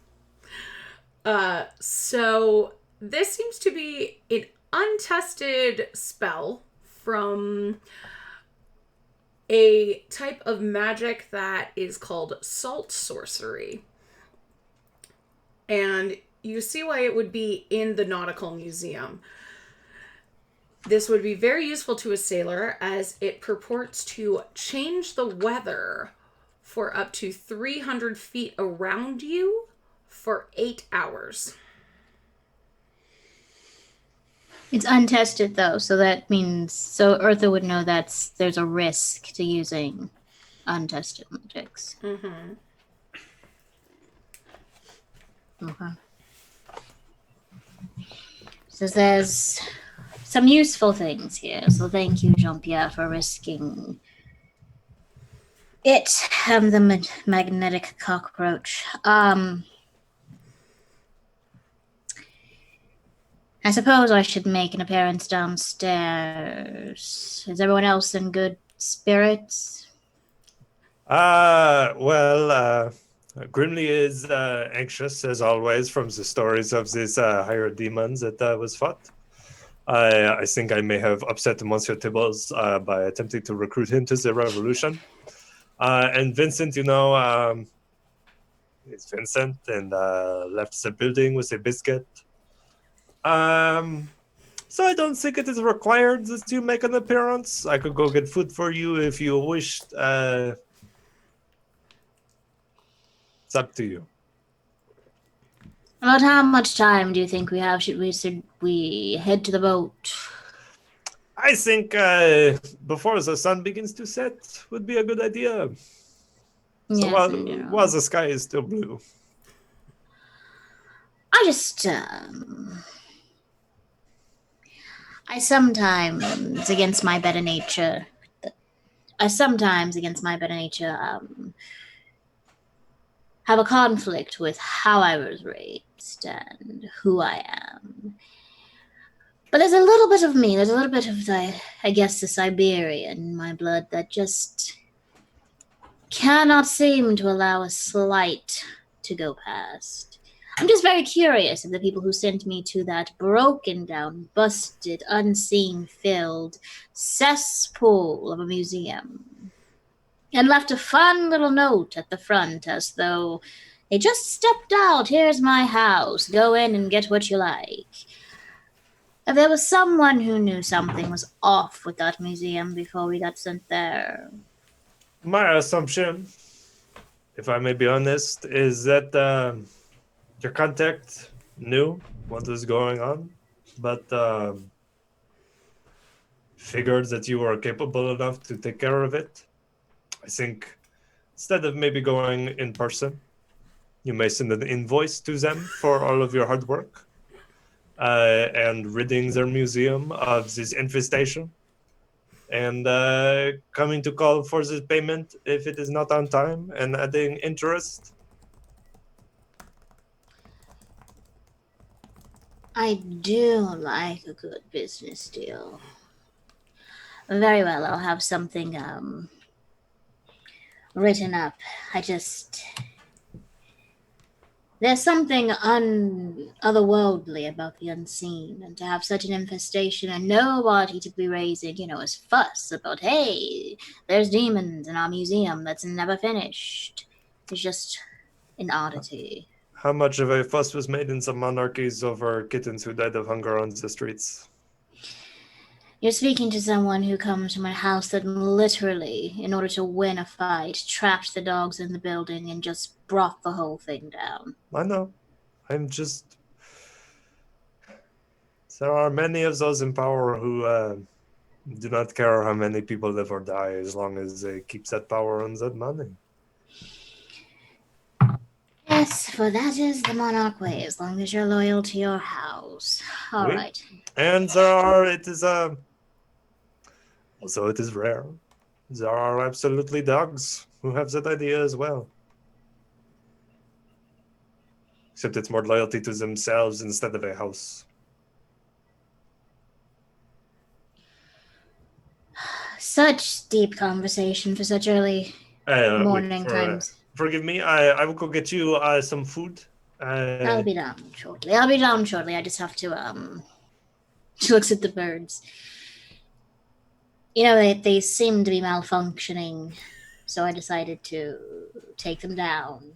nice too. So this seems to be an untested spell from a type of magic that is called salt sorcery. And you see why it would be in the Nautical Museum. This would be very useful to a sailor as it purports to change the weather for up to 300 feet around you for 8 hours. It's untested though, so that means Eartha would know there's a risk to using untested magics. Mm-hmm. Okay. So there's some useful things here. So thank you, Jean-Pierre, for risking it. The magnetic cockroach. I suppose I should make an appearance downstairs. Is everyone else in good spirits? Grimly is anxious as always from the stories of these higher demons that was fought. I think I may have upset Monsieur Tibbles by attempting to recruit him to the revolution. And Vincent, is Vincent and left the building with a biscuit. So I don't think it is required that you make an appearance. I could go get food for you if you wished. It's up to you. About how much time do you think we have? Should we head to the boat? I think before the sun begins to set would be a good idea. So Yes, while the sky is still blue. I just I sometimes, against my better nature, have a conflict with how I was raised and who I am. But there's a little bit of me, there's a little bit of the Siberian in my blood that just cannot seem to allow a slight to go past. I'm just very curious of the people who sent me to that broken down, busted, unseen, filled cesspool of a museum. and left a fun little note at the front as though they just stepped out. Here's my house. Go in and get what you like. If there was someone who knew something was off with that museum before we got sent there. My assumption, if I may be honest, is that your contact knew what was going on, but figured that you were capable enough to take care of it. I think instead of maybe going in person, you may send an invoice to them for all of your hard work and ridding their museum of this infestation and coming to call for this payment if it is not on time and adding interest. I do like a good business deal. Very well, I'll have something written up. There's something otherworldly about the unseen, and to have such an infestation and nobody to be raising, a fuss about, hey, there's demons in our museum that's never finished. It's just an oddity. How much of a fuss was made in some monarchies over kittens who died of hunger on the streets? You're speaking to someone who comes from a house that literally, in order to win a fight, trapped the dogs in the building and just brought the whole thing down. I know. There are many of those in power who do not care how many people live or die as long as they keep that power and that money. Yes, for that is the monarch way, as long as you're loyal to your house. All Oui. right. And also it is rare. There are absolutely dogs who have that idea as well. Except it's more loyalty to themselves instead of a house. Such deep conversation for such early morning times. Forgive me, I will go get you some food. I'll be down shortly. I just have to, She looks at the birds. They seem to be malfunctioning, so I decided to take them down.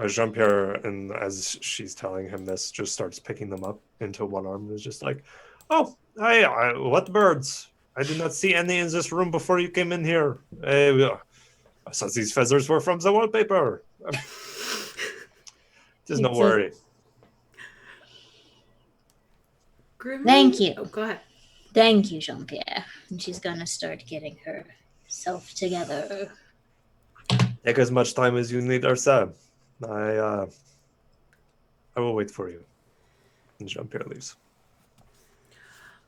Jean-Pierre, and as she's telling him this, just starts picking them up into one arm and is just like, oh, hey, what birds? I did not see any in this room before you came in here. I thought these feathers were from the wallpaper. There's no worry. Thank you. Oh, go ahead. Thank you, Jean-Pierre. And she's gonna start getting herself together. Take as much time as you need, Ursa. I will wait for you. And Jean-Pierre leaves.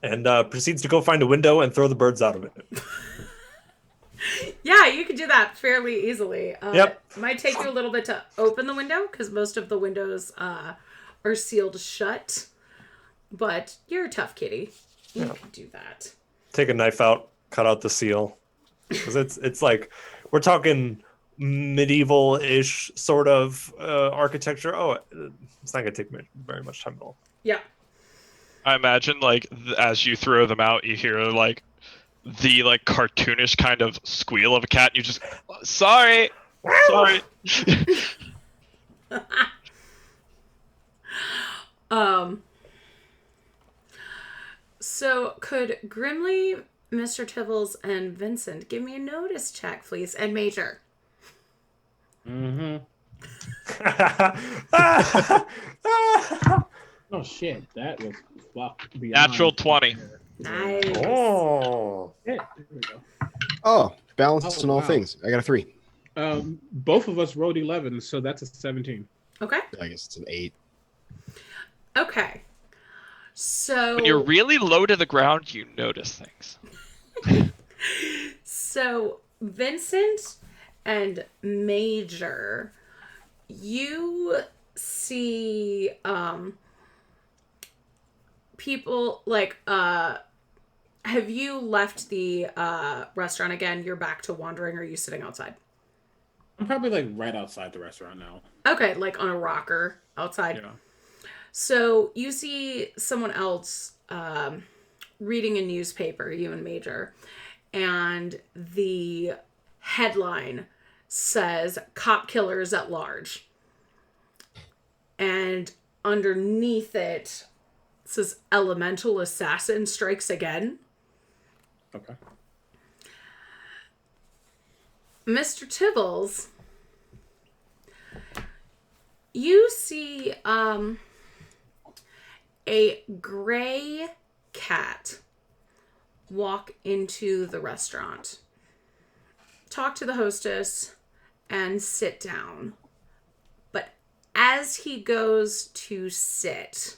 And proceeds to go find a window and throw the birds out of it. Yeah, you can do that fairly easily. Yep. It might take you a little bit to open the window because most of the windows are sealed shut. But you're a tough kitty. You can do that. Take a knife out, cut out the seal. Because it's like, we're talking medieval-ish sort of architecture. Oh, it's not going to take very much time at all. Yeah. I imagine, as you throw them out, you hear, the, cartoonish kind of squeal of a cat. And you just, sorry. So could Grimly, Mr. Tibbles, and Vincent give me a notice check, please? And Major. Mm-hmm. Oh shit, that was beyond. Natural 20. Nice. Oh. Yeah, there we go. Oh, balanced in all things. I got a 3. Both of us rolled 11, so that's a 17. Okay. I guess it's an 8. Okay. So When you're really low to the ground, you notice things. So Vincent and Major, you see people have you left the restaurant again? You're back to wandering, or are you sitting outside? I'm probably right outside the restaurant now. Okay, on a rocker outside. Yeah. So you see someone else reading a newspaper, you and Major, and the headline says "Cop Killers at Large," and underneath it says "Elemental Assassin Strikes Again." Okay. Mr. Tibbles, you see a gray cat walk into the restaurant, talk to the hostess, and sit down. But as he goes to sit,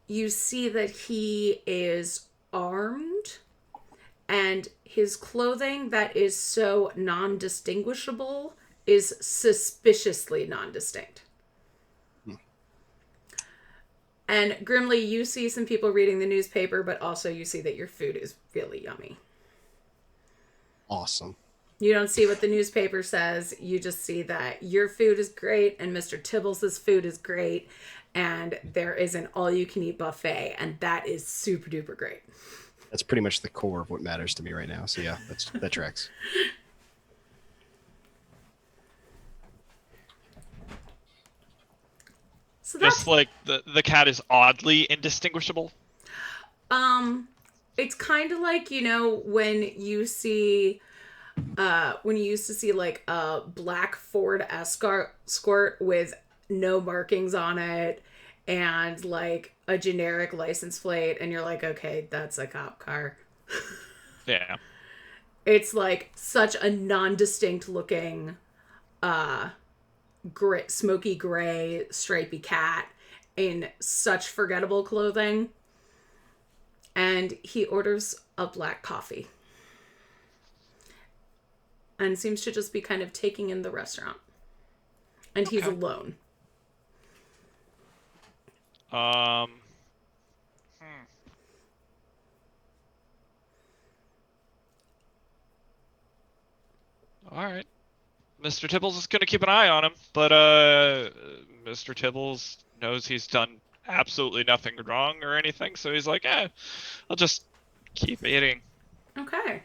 you see that he is armed, and his clothing that is so non-distinguishable is suspiciously non-distinct. And Grimly, you see some people reading the newspaper, but also you see that your food is really yummy. Awesome. You don't see what the newspaper says. You just see that your food is great and Mr. Tibbles' food is great. And there is an all-you-can-eat buffet. And that is super duper great. That's pretty much the core of what matters to me right now. So yeah, that tracks. So Just like the cat is oddly indistinguishable. It's kind of like, you know, when you used to see like a black Ford Escort with no markings on it and like a generic license plate, and you're like, okay, that's a cop car. Yeah. It's like such a non-distinct looking smoky gray stripy cat in such forgettable clothing. And he orders a black coffee and seems to just be kind of taking in the restaurant. And he's alone. All right. Mr. Tibbles is going to keep an eye on him, but Mr. Tibbles knows he's done absolutely nothing wrong or anything, so he's like, I'll just keep eating. Okay.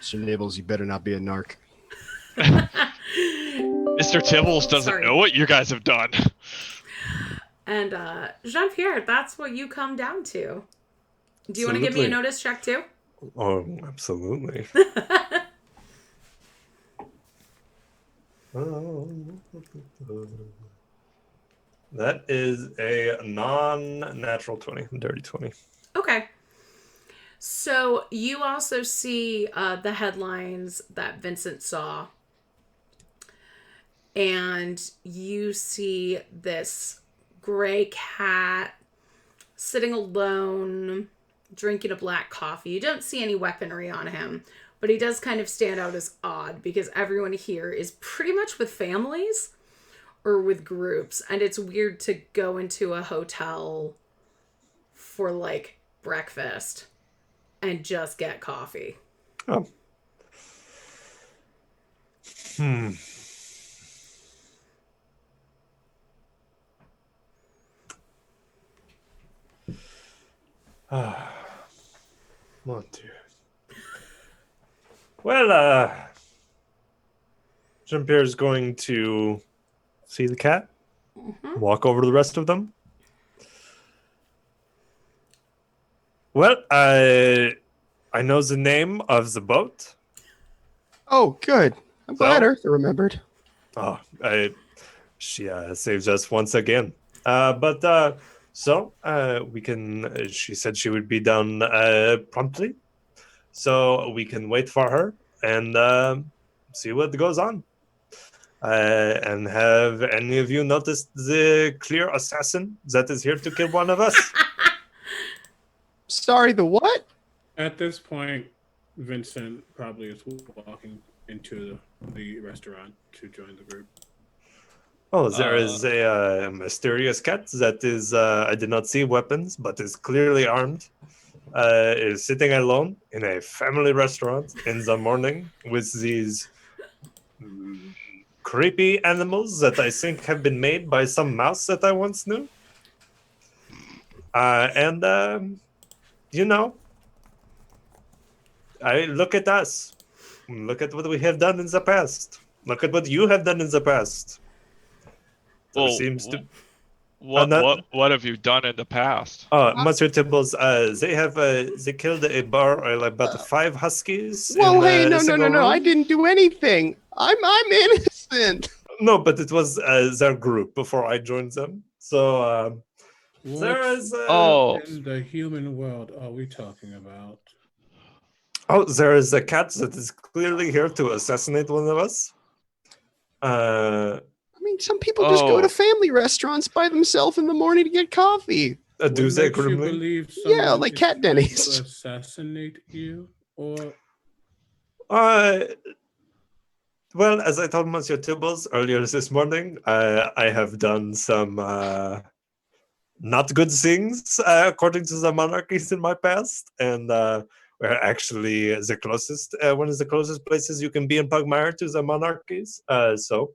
Mr. Nibbles, you better not be a narc. Mr. Tibbles doesn't know what you guys have done. And Jean-Pierre, that's what you come down to. Do you want to give me a notice check too? Oh, absolutely. That is a non-natural 20, dirty 20. Okay. So you also see the headlines that Vincent saw. And you see this gray cat sitting alone, drinking a black coffee. You don't see any weaponry on him, but he does kind of stand out as odd because everyone here is pretty much with families or with groups. And it's weird to go into a hotel for like breakfast and just get coffee. Oh. Mon Dieu. Well, Jean-Pierre's going to see the cat, walk over to the rest of them. Well, I know the name of the boat. Oh, good. I'm glad Eartha remembered. Oh, she saves us once again. So we can. She said she would be done promptly, so we can wait for her and see what goes on. And have any of you noticed the clear assassin that is here to kill one of us? Sorry, the what? At this point, Vincent probably is walking into the restaurant to join the group. Oh, there is a mysterious cat that is, I did not see weapons, but is clearly armed. Is sitting alone in a family restaurant in the morning with these creepy animals that I think have been made by some mouse that I once knew. You know, I look at us. Look at what we have done in the past. Look at what you have done in the past. There Well, seems to. what have you done in the past? Monsieur Tibbles, they killed about 5 huskies. Well, in, hey, no, a single no. I room. didn't do anything. I'm innocent. No, but it was their group before I joined them. So there What is. in the human world are we talking about? Oh, there is a cat that is clearly here to assassinate one of us. I mean, some people just go to family restaurants by themselves in the morning to get coffee. Do What they makes you criminally? believe Yeah, someone like is cat trying dennies. to assassinate you? Or Well, as I told Monsieur Tibbles earlier this morning, I have done some not good things according to the monarchies in my past, and we're actually the closest, one of the closest places you can be in Pugmire to the monarchies. So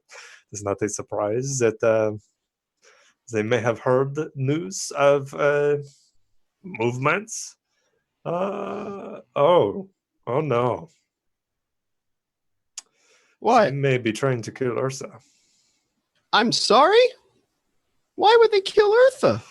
it's not a surprise that they may have heard news of movements. Oh no. What? They may be trying to kill Ursa. I'm sorry? Why would they kill Eartha?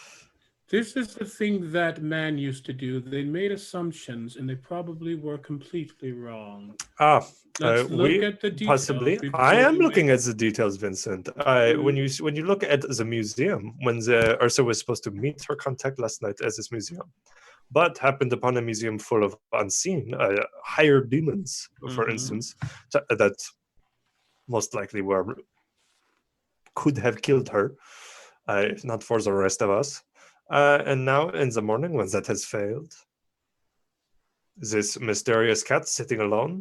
this is the thing that man used to do. They made assumptions and they probably were completely wrong. Let's look at the details. Possibly. before I am we looking make- at the details, Vincent. When you look at the museum, when the Ursa was supposed to meet her contact last night at this museum, but happened upon a museum full of unseen, higher demons, for Mhm. instance, that most likely could have killed her, if not for the rest of us. And now in the morning, when that has failed, this mysterious cat sitting alone,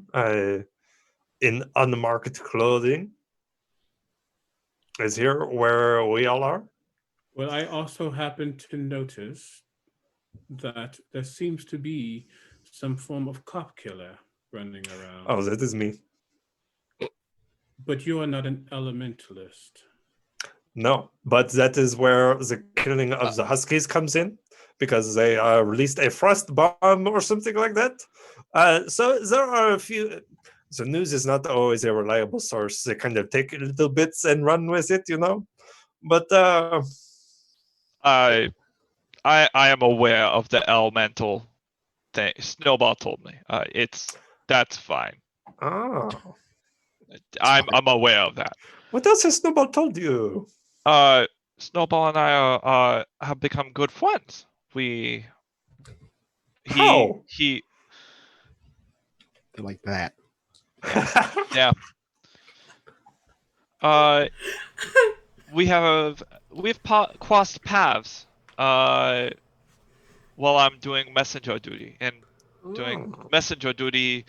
in unmarked clothing, is here where we all are. Well, I also happen to notice that there seems to be some form of cop killer running around. Oh, that is me. But you are not an elementalist. No, but that is where the killing of the Huskies comes in, because they released a frost bomb or something like that. So there are a few. The news is not always a reliable source. They kind of take little bits and run with it, you know. But I am aware of the elemental thing. Snowball told me. That's fine. oh, I'm aware of that. what else has Snowball told you? Snowball and I have become good friends. How? He Like that. yeah. We've crossed paths while I'm doing messenger duty, and doing messenger duty,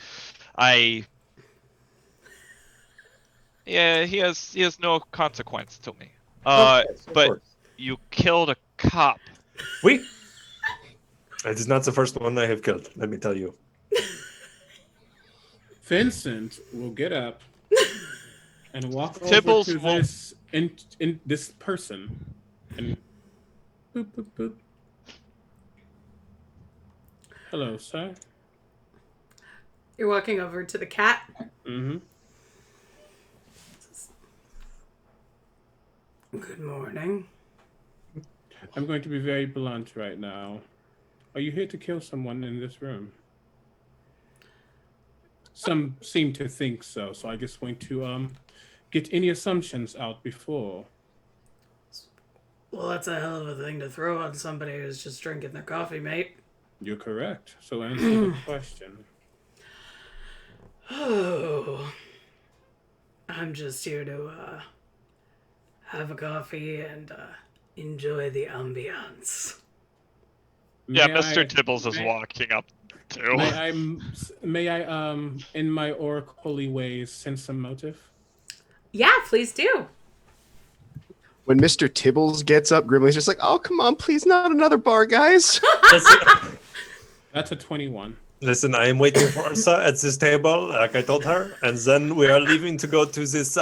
he has no consequence to me. But you killed a cop. It is not the first one I have killed, let me tell you. Vincent will get up and walk Tibbles over to won't- this in this person and boop boop boop. Hello, sir. You're walking over to the cat. Mm-hmm. Good morning. I'm going to be very blunt right now. Are you here to kill someone in this room? Some seem to think so, so I just want to get any assumptions out before. Well, that's a hell of a thing to throw on somebody who's just drinking their coffee, mate. You're correct. So answer the question. Oh, I'm just here to have a coffee and enjoy the ambiance. Yeah, May Mr. I- Tibbles is may- walking up too. May I in my oracly ways sense some motive? Yeah, please do. When Mr. Tibbles gets up, Grimly's just like, oh, come on, please, not another bar, guys. That's a 21. Listen, I am waiting for Ursa at this table, like I told her, and then we are leaving to go to this.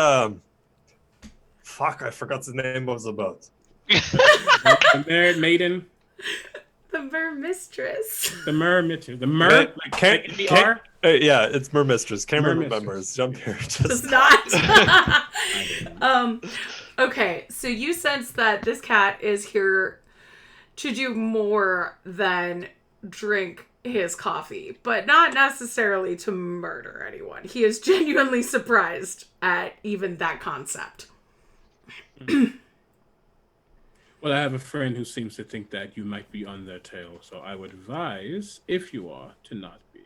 Fuck, I forgot the name of the boat. The married maiden. The Mermistress. The Mermistress. The Mer- like MER? Yeah, it's Mermistress. Cameron Mermistress. remembers. Jump here. Does not. I didn't. Okay, so you sense that this cat is here to do more than drink his coffee, but not necessarily to murder anyone. He is genuinely surprised at even that concept. Well, I have a friend who seems to think that you might be on their tail, so I would advise, if you are, to not be.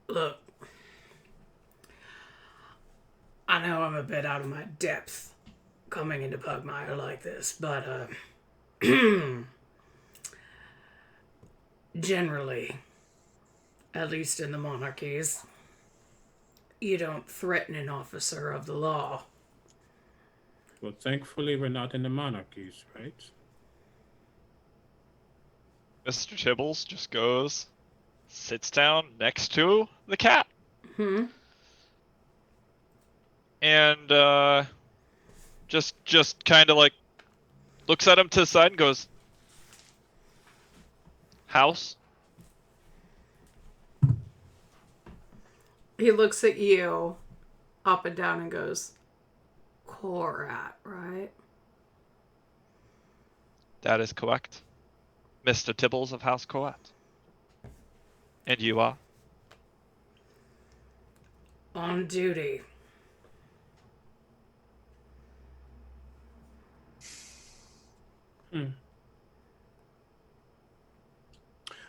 Look, I know I'm a bit out of my depth coming into Pugmire like this, but generally, at least in the monarchies, you don't threaten an officer of the law. Well, thankfully, we're not in the monarchies, right? Mr. Tibbles just goes, sits down next to the cat, and just kind of like looks at him to the side and goes, "House." He looks at you up and down and goes, Korat, right? That is correct. Mr. Tibbles of House Coat. And you are? On duty.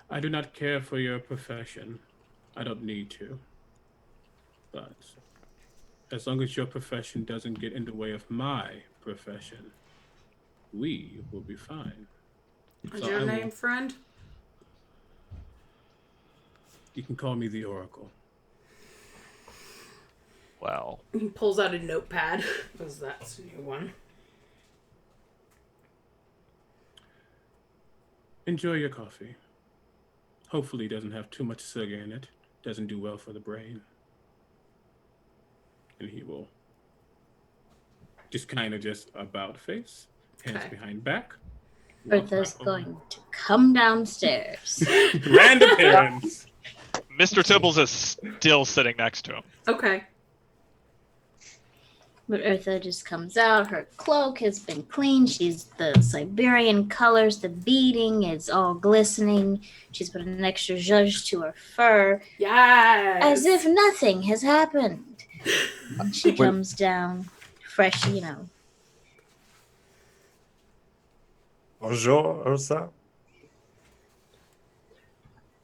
I do not care for your profession. I don't need to. But as long as your profession doesn't get in the way of my profession, we will be fine. What's your name, friend? You can call me the Oracle. Wow. He pulls out a notepad, because that's a new one. Enjoy your coffee. Hopefully it doesn't have too much sugar in it. Doesn't do well for the brain. And he will just kind of just about face, hands behind back. Bertha's going to come downstairs. Grand appearance. Mr. Tibbles is still sitting next to him. Okay. But Eartha just comes out. Her cloak has been cleaned. She's the Siberian colors. The beading is all glistening. She's put an extra zhuzh to her fur. Yes! As if nothing has happened. And she comes down fresh, you know. Bonjour, Ursa.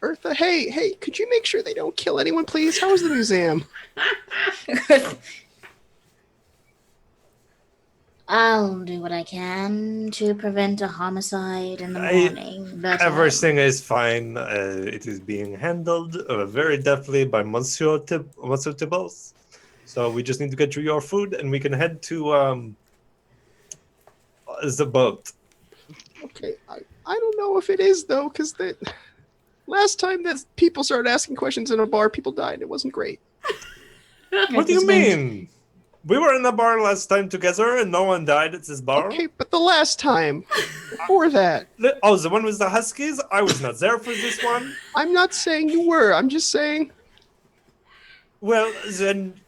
Eartha, hey, could you make sure they don't kill anyone, please? How was the museum? I'll do what I can to prevent a homicide in the morning. But Everything is fine. It is being handled very deftly by Monsieur Tibbles. So we just need to get you your food, and we can head to the boat. Okay, I don't know if it is, though, because the last time that people started asking questions in a bar, people died. It wasn't great. What do you mean? We were in the bar last time together, and no one died at this bar. Okay, but the last time, before that. The one with the Huskies? I was not there for this one. I'm not saying you were. I'm just saying. Well, then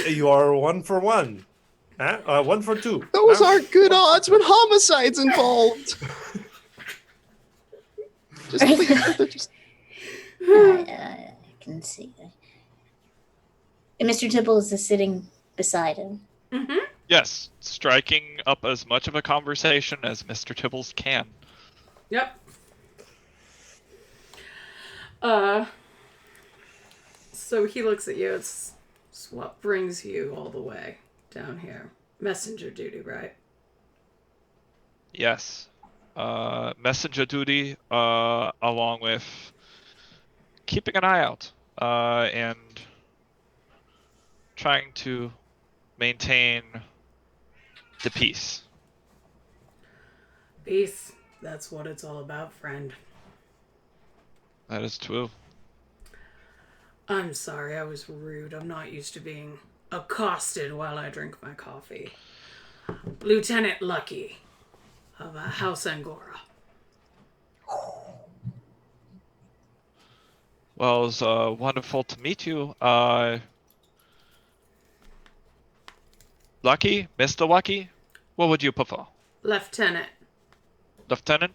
you are 1 for 1. 1 for 2. Those aren't good odds when homicide's involved. Just please, Eartha, just. I can see that. And Mr. Tibbles is sitting beside him. Mm-hmm. Yes, striking up as much of a conversation as Mr. Tibbles can. Yep. So he looks at you. It's what brings you all the way down here. Messenger duty, right? Yes. Messenger duty, along with keeping an eye out, and trying to maintain the peace. Peace. That's what it's all about, friend. That is true. I'm sorry, I was rude. I'm not used to being accosted while I drink my coffee. Lieutenant Lucky. of House Angora. Well, it was wonderful to meet you. Lucky? Mr. Lucky? What would you prefer? Lieutenant. Lieutenant?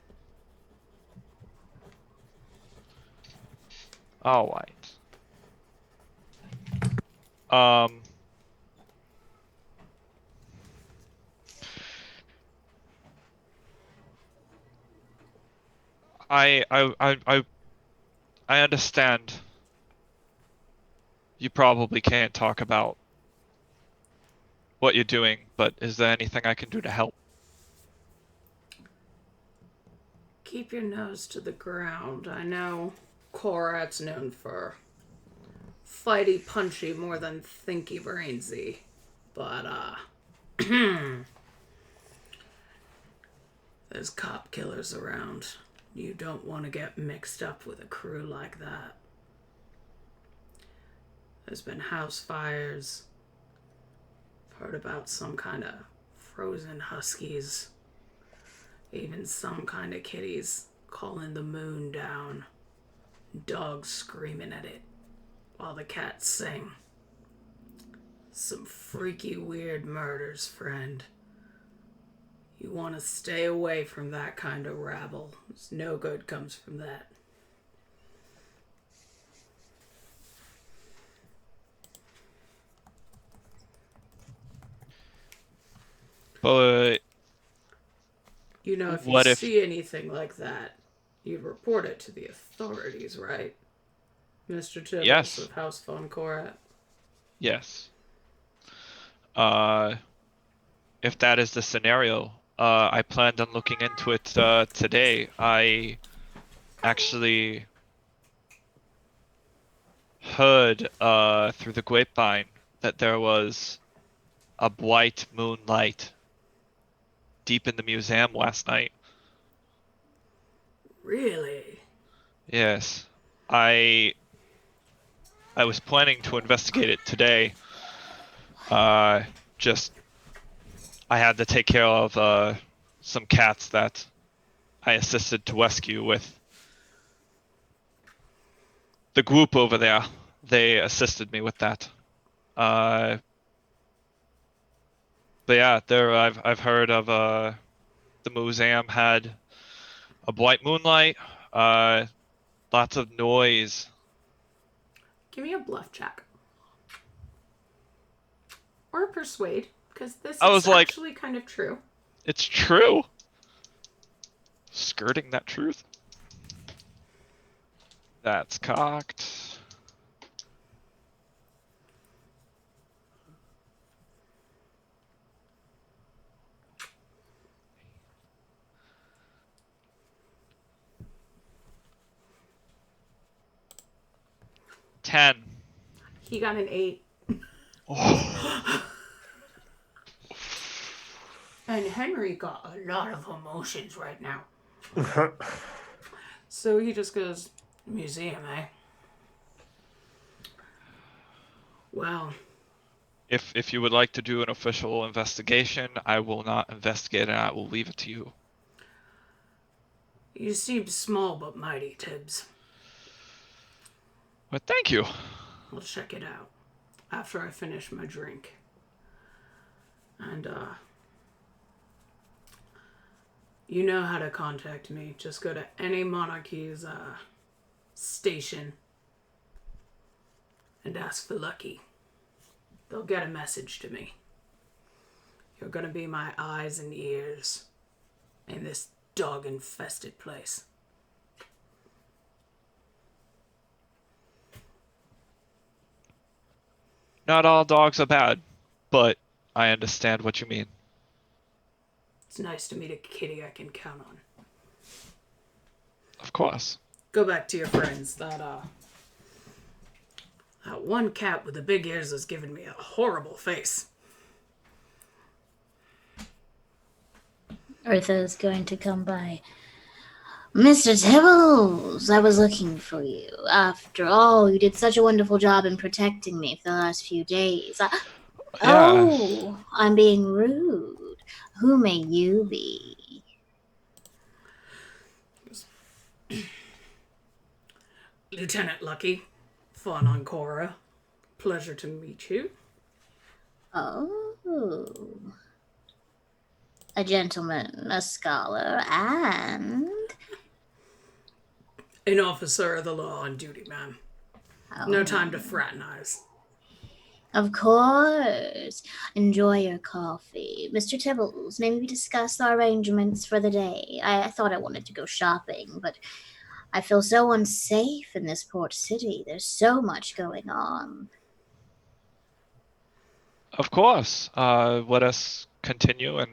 Alright. I understand you probably can't talk about what you're doing, but is there anything I can do to help? Keep your nose to the ground. I know Korat's known for fighty punchy more than thinky brainsy. But, there's cop killers around. You don't want to get mixed up with a crew like that. There's been house fires. Heard about some kind of frozen huskies. Even some kind of kitties calling the moon down. Dogs screaming at it while the cats sing. Some freaky weird murders, friend. You want to stay away from that kind of rabble. There's no good comes from that. But You know, if what you if- see anything like that, you'd report it to the authorities, right? Mr. Tibbles Yes. of House Von Korat. yes. If that is the scenario, I planned on looking into it today. I actually heard through the grapevine that there was a bright moonlight deep in the museum last night. Really? Yes. I was planning to investigate it today. Just I had to take care of some cats that I assisted to rescue with the group over there. They assisted me with that. But yeah, I've heard of the museum had a bright moonlight, lots of noise. Give me a bluff check. Or persuade, because this I is was like- actually kind of true. It's true. Skirting that truth. That's cocked. Ten. He got an 8. Oh. And Henry got a lot of emotions right now. So he just goes, museum, eh? Well, If you would like to do an official investigation, I will not investigate and I will leave it to you. you seem small but mighty, Tibbs. But thank you. I'll check it out after I finish my drink. And, you know how to contact me. Just go to any monarchy's, station and ask for Lucky. They'll get a message to me. You're gonna be my eyes and ears in this dog-infested place. Not all dogs are bad, but I understand what you mean. It's nice to meet a kitty I can count on. Of course. Go back to your friends. That one cat with the big ears is giving me a horrible face. Eartha is going to come by. Mr. Tibbles, I was looking for you. After all, you did such a wonderful job in protecting me for the last few days. Oh, I'm being rude. Who may you be? Lieutenant Lucky, Fawn on Cora. Pleasure to meet you. Oh. A gentleman, a scholar, and... An officer of the law on duty, ma'am. No time to fraternize. Of course. Enjoy your coffee. Mr. Tibbles, may we discuss our arrangements for the day? I thought I wanted to go shopping, but I feel so unsafe in this port city. There's so much going on. Of course. Let us continue, and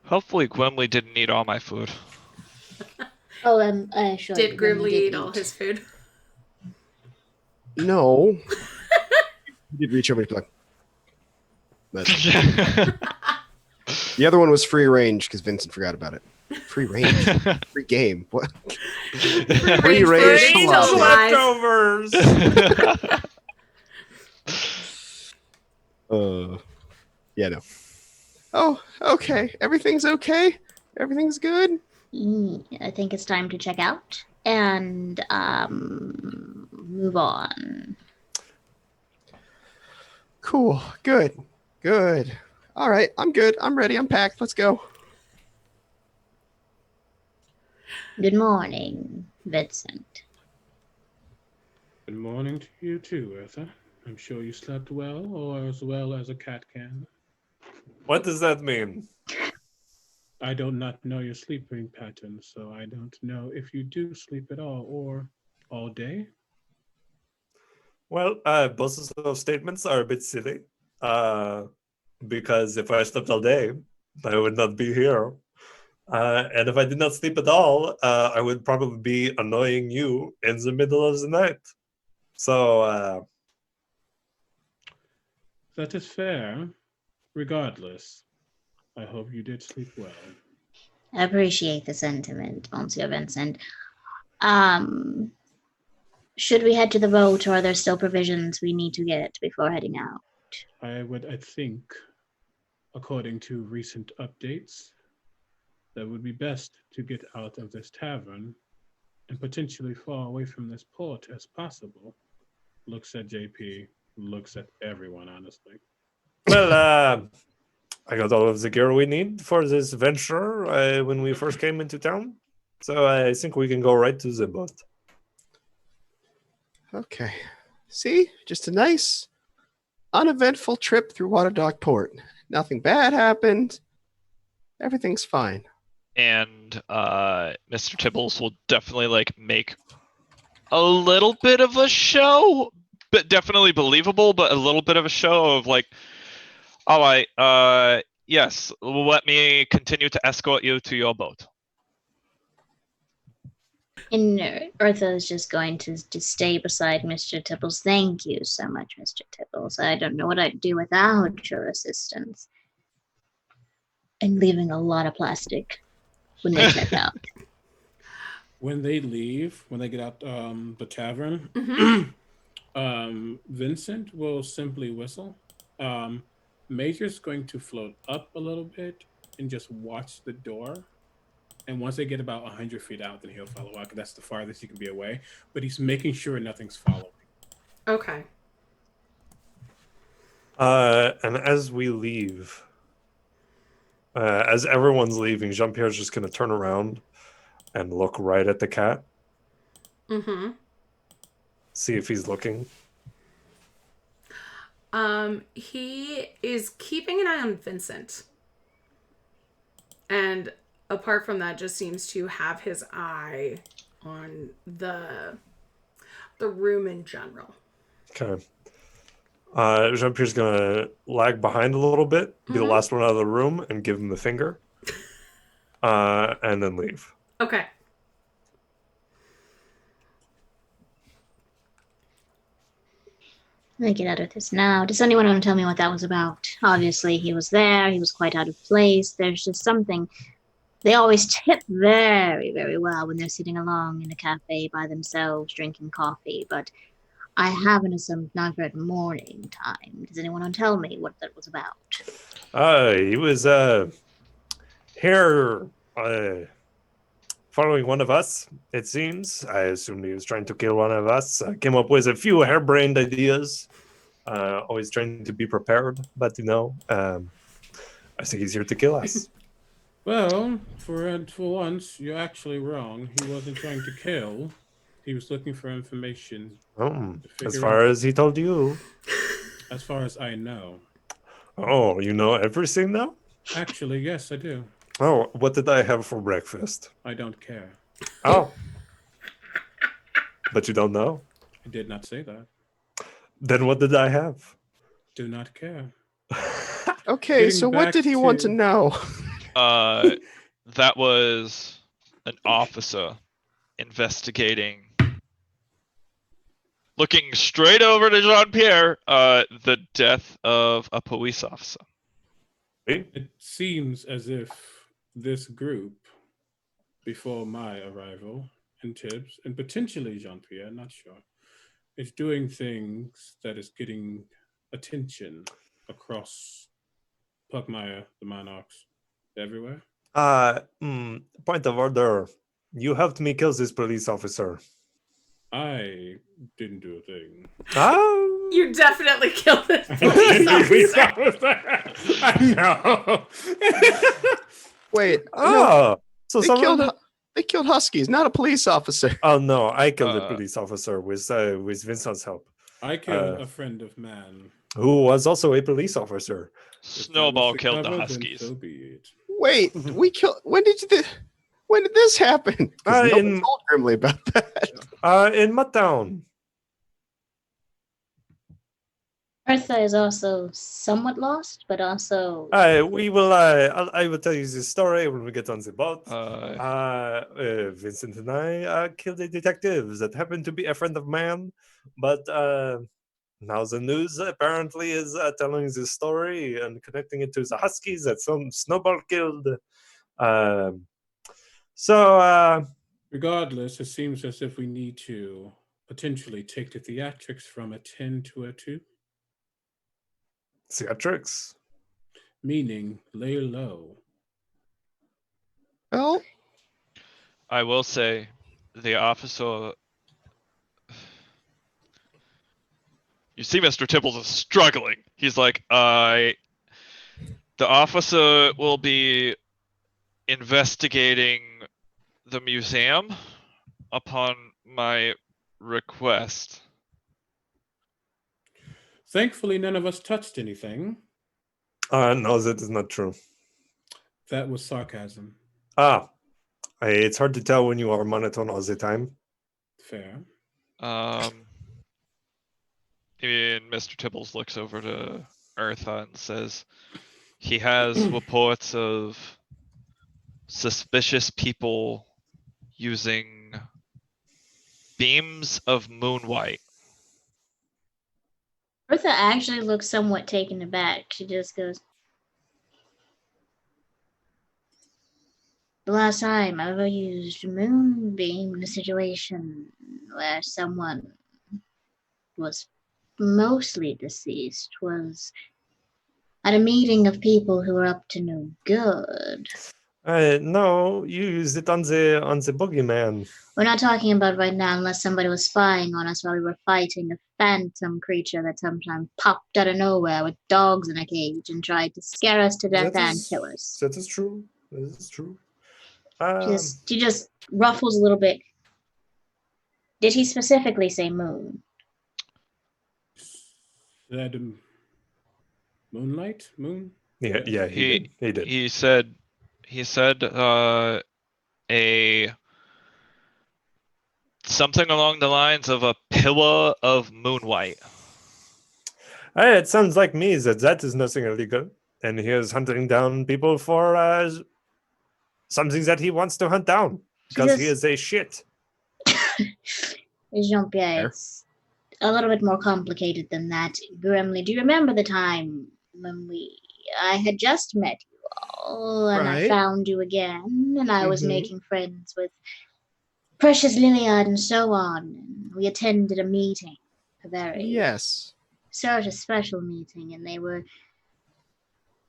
hopefully Gwemly didn't eat all my food. Oh, I sure Did Grimly eat all his food? No. He did reach over to plug. But the other one was free range because Vincent forgot about it. Free range? Free game. What? Free range leftovers. Yeah, no. Oh, okay. Everything's okay. Everything's good. I think it's time to check out and move on. Cool. Good. Good. All right. I'm good. I'm ready. I'm packed. Let's go. Good morning, Vincent. Good morning to you too, Eartha. I'm sure you slept well, or as well as a cat can. What does that mean? I do not know your sleeping pattern, so I don't know if you do sleep at all or all day. Well, both of those statements are a bit silly. Because if I slept all day, I would not be here. And if I did not sleep at all, I would probably be annoying you in the middle of the night. So, That is fair. Regardless, I hope you did sleep well. I appreciate the sentiment, Monsieur Vincent. Should we head to the boat, or are there still provisions we need to get before heading out? I think, according to recent updates, that would be best to get out of this tavern and potentially far away from this port as possible. Looks at JP, looks at everyone, honestly. well, I got all of the gear we need for this venture when we first came into town. So I think we can go right to the boat. Okay. See? Just a nice, uneventful trip through Waterdog Port. Nothing bad happened. Everything's fine. And Mr. Tibbles will definitely make a little bit of a show, but definitely believable, but a little bit of a show of all right, yes, let me continue to escort you to your boat. And Eartha is just going to stay beside Mr. Tibbles. Thank you so much, Mr. Tibbles. I don't know what I'd do without your assistance. And leaving a lot of plastic when they check out. When they leave, when they get out the tavern, Vincent will simply whistle. Major's going to float up a little bit and just watch the door. And once they get about 100 feet out, then he'll follow out, because that's the farthest he can be away. But he's making sure nothing's following. Okay. And as we leave, as everyone's leaving, Jean-Pierre's just going to turn around and look right at the cat. Mm-hmm. See if he's looking. He is keeping an eye on Vincent. And apart from that, just seems to have his eye on the room in general. Okay. Jean-Pierre's going to lag behind a little bit, be the last one out of the room, and give him the finger. And then leave. Okay. Let me get out of this now. Does anyone want to tell me what that was about? Obviously, he was there. He was quite out of place. There's just something. They always tip very, very well when they're sitting along in a cafe by themselves drinking coffee. But I haven't assumed not at morning time. Does anyone want to tell me what that was about? He was here following one of us, it seems. I assumed he was trying to kill one of us. Came up with a few harebrained ideas. Always trying to be prepared, but I think he's here to kill us. Well, for once, you're actually wrong. He wasn't trying to kill. He was looking for information. As far as he told you. As far as I know. Oh, you know everything now? Actually, yes, I do. Oh, what did I have for breakfast? I don't care. Oh. But you don't know? I did not say that. Then what did I have? Do not care. Okay, Getting so what back did he want to to- know? That was an officer investigating, looking straight over to Jean-Pierre, the death of a police officer. It seems as if this group, before my arrival, and Tibbs, and potentially Jean-Pierre, not sure, is doing things that is getting attention across Pugmire, the Monarchs, everywhere. Point of order. You helped me kill this police officer. I didn't do a thing. Oh. You definitely killed this police officer. I know. Wait, no, Oh. So they killed Huskies, not a police officer. Oh no, I killed the police officer with Vincent's help. I killed a friend of man. Who was also a police officer. Snowball If that was killed the cover, then Huskies. So be it. Wait, we killed. When did this happen? 'Cause no one told Grimly about that. In Mudtown. Eartha is also somewhat lost, but also We will. I will tell you the story when we get on the boat. Vincent and I killed a detective that happened to be a friend of mine, but now the news apparently is telling this story and connecting it to the Huskies that some snowball killed. Regardless, it seems as if we need to potentially take the theatrics from a 10 to a 2. Theatrics? Meaning lay low. Well, I will say, the officer. You see, Mr. Tibbles is struggling. He's like, the officer will be investigating the museum upon my request. Thankfully, none of us touched anything. No, that is not true. That was sarcasm. It's hard to tell when you are monotone all the time. Fair. And Mr. Tibbles looks over to Eartha and says, he has reports of suspicious people using beams of moonlight. Eartha actually looks somewhat taken aback. She just goes, the last time I ever used a moonbeam in a situation where someone was mostly deceased was at a meeting of people who were up to no good. No, you used it on the boogeyman. We're not talking about right now unless somebody was spying on us while we were fighting a phantom creature that sometimes popped out of nowhere with dogs in a cage and tried to scare us to death and kill us. That is true. That is true. She just ruffles a little bit. Did he specifically say moon? Said moonlight? Moon? Yeah, he did. He said something along the lines of a pillar of moonlight. It sounds like me that is nothing illegal, and he is hunting down people for something that he wants to hunt down because he is a shit. Jean-Pierre, it's a little bit more complicated than that. Grimly, do you remember the time when I had just met you all and I found you again and I was making friends with Precious Liliad and so on, and we attended a meeting, a very sort of special meeting, and they were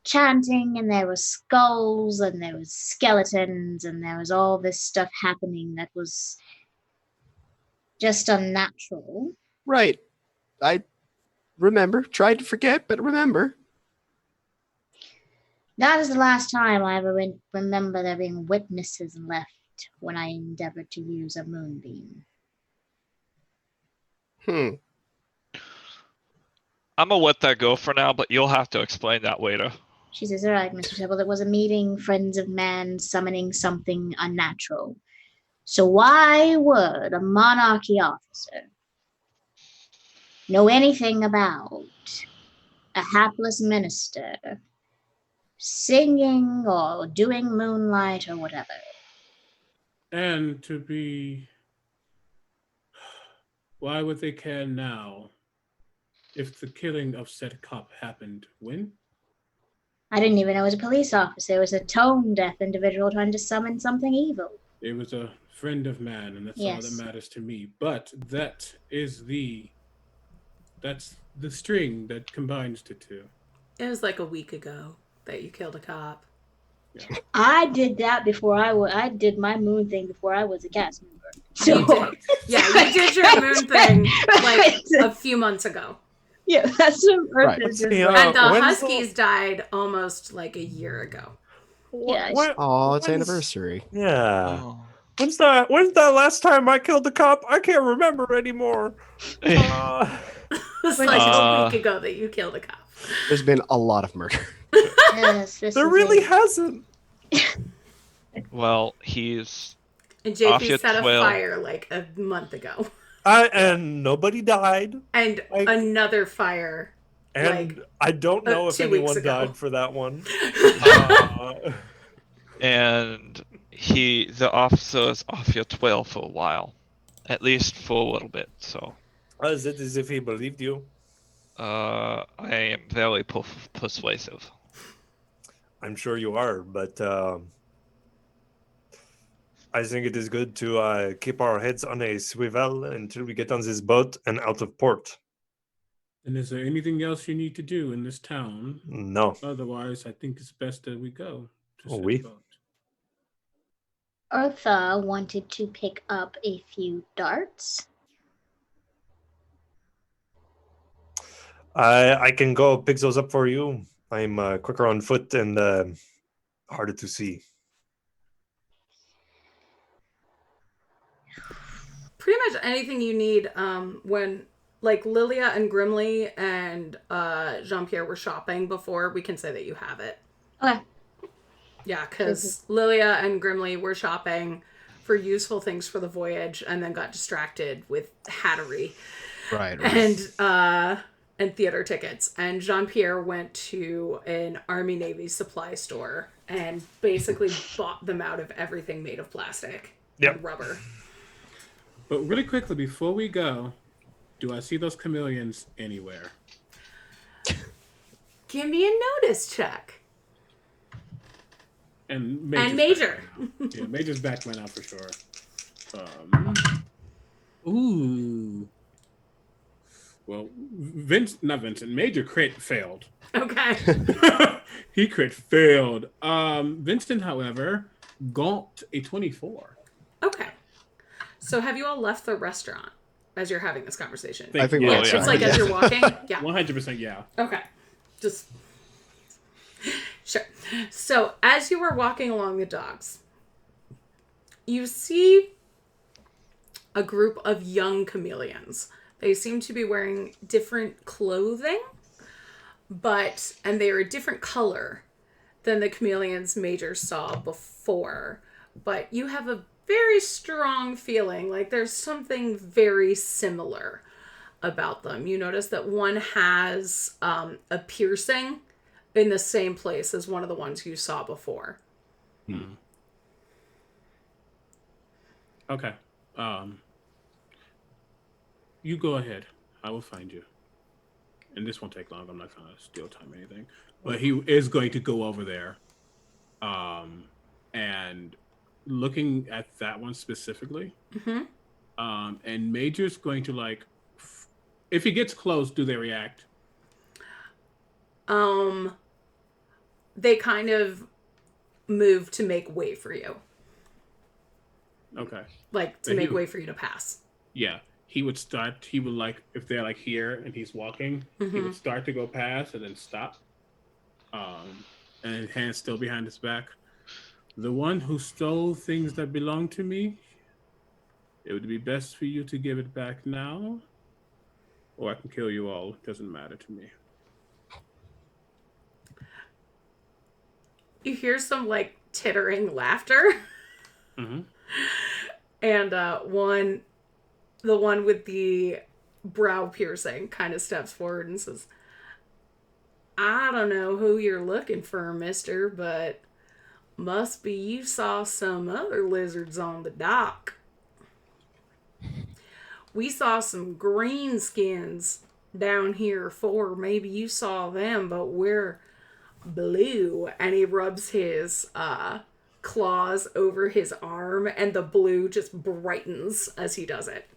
chanting, and there was skulls, and there was skeletons, and there was all this stuff happening that was just unnatural. Right. I remember. Tried to forget, but remember. That is the last time I ever remember there being witnesses left when I endeavored to use a moonbeam. I'm gonna let that go for now, but you'll have to explain that later. She says, all right, Mr. Temple, it was a meeting, friends of man, summoning something unnatural. So why would a monarchy officer know anything about a hapless minister singing or doing moonlight or whatever? And to be... Why would they care now if the killing of said cop happened when? I didn't even know it was a police officer. It was a tone-deaf individual trying to summon something evil. It was a friend of man, and that's all that matters to me. But that's the string that combines the two. It was like a week ago that you killed a cop. Yeah. I did that before I did my moon thing before I was a cast member. So You did your moon thing like a few months ago. yeah, that's what Right. Earth is just Yeah. like. And the when's Huskies died almost like a year ago. Yeah, Oh, it's when's- anniversary. Yeah. Oh. When's that last time I killed a cop? I can't remember anymore. It was like a week ago that you killed a cop. There's been a lot of murder. Yes, this There is really it. hasn't. Well, he's And Off JP your set a 12. fire like a month ago. And nobody died. And Like- another fire. And Like, I don't know if 2 weeks anyone ago. died for that one. Uh, and the officer is off your trail for a while, at least for a little bit. So, is it as if he believed you? I am very persuasive. I'm sure you are, but I think it is good to keep our heads on a swivel until we get on this boat and out of port. And is there anything else you need to do in this town? No. Otherwise, I think it's best that we go to said Oui. boat. Eartha wanted to pick up a few darts. I can go pick those up for you. I'm quicker on foot and harder to see. Pretty much anything you need when like Lilia and Grimly and Jean-Pierre were shopping before, we can say that you have it. Okay. Yeah, because Lilia and Grimly were shopping for useful things for the voyage and then got distracted with hattery Right. and theater tickets. And Jean-Pierre went to an Army Navy supply store and basically bought them out of everything made of plastic and rubber. But really quickly, before we go, do I see those chameleons anywhere? Give me a notice check. And Major. Yeah, Major's back right now for sure. Ooh. Well, not Vincent. Major crit failed. Okay. He crit failed. Vincent, however, got a 24. Okay. So have you all left the restaurant as you're having this conversation? I think Yeah, we're yeah. outside. It's like as you're walking? Yeah. 100% yeah. Okay. Just sure. So as you were walking along the docks, you see a group of young chameleons. They seem to be wearing different clothing, and they are a different color than the chameleons Major saw before. But you have a very strong feeling like there's something very similar about them. You notice that one has a piercing in the same place as one of the ones you saw before. Okay. You go ahead. I will find you. And this won't take long. I'm not going to steal time or anything. But he is going to go over there. And looking at that one specifically. And Major's going to if he gets close, do they react? they kind of move to make way for you. Okay. Like, to make way for you to pass. Yeah. He would, like, if they're, like, here and he's walking, he would start to go past and then stop. And his hand's still behind his back. The one who stole things that belong to me, it would be best for you to give it back now, or I can kill you all. It doesn't matter to me. You hear some, like, tittering laughter. Mm-hmm. And the one with the brow piercing kind of steps forward and says, I don't know who you're looking for, mister, but must be you saw some other lizards on the dock. We saw some greenskins down here before. Maybe you saw them, but we're blue. And he rubs his claws over his arm, and the blue just brightens as he does it.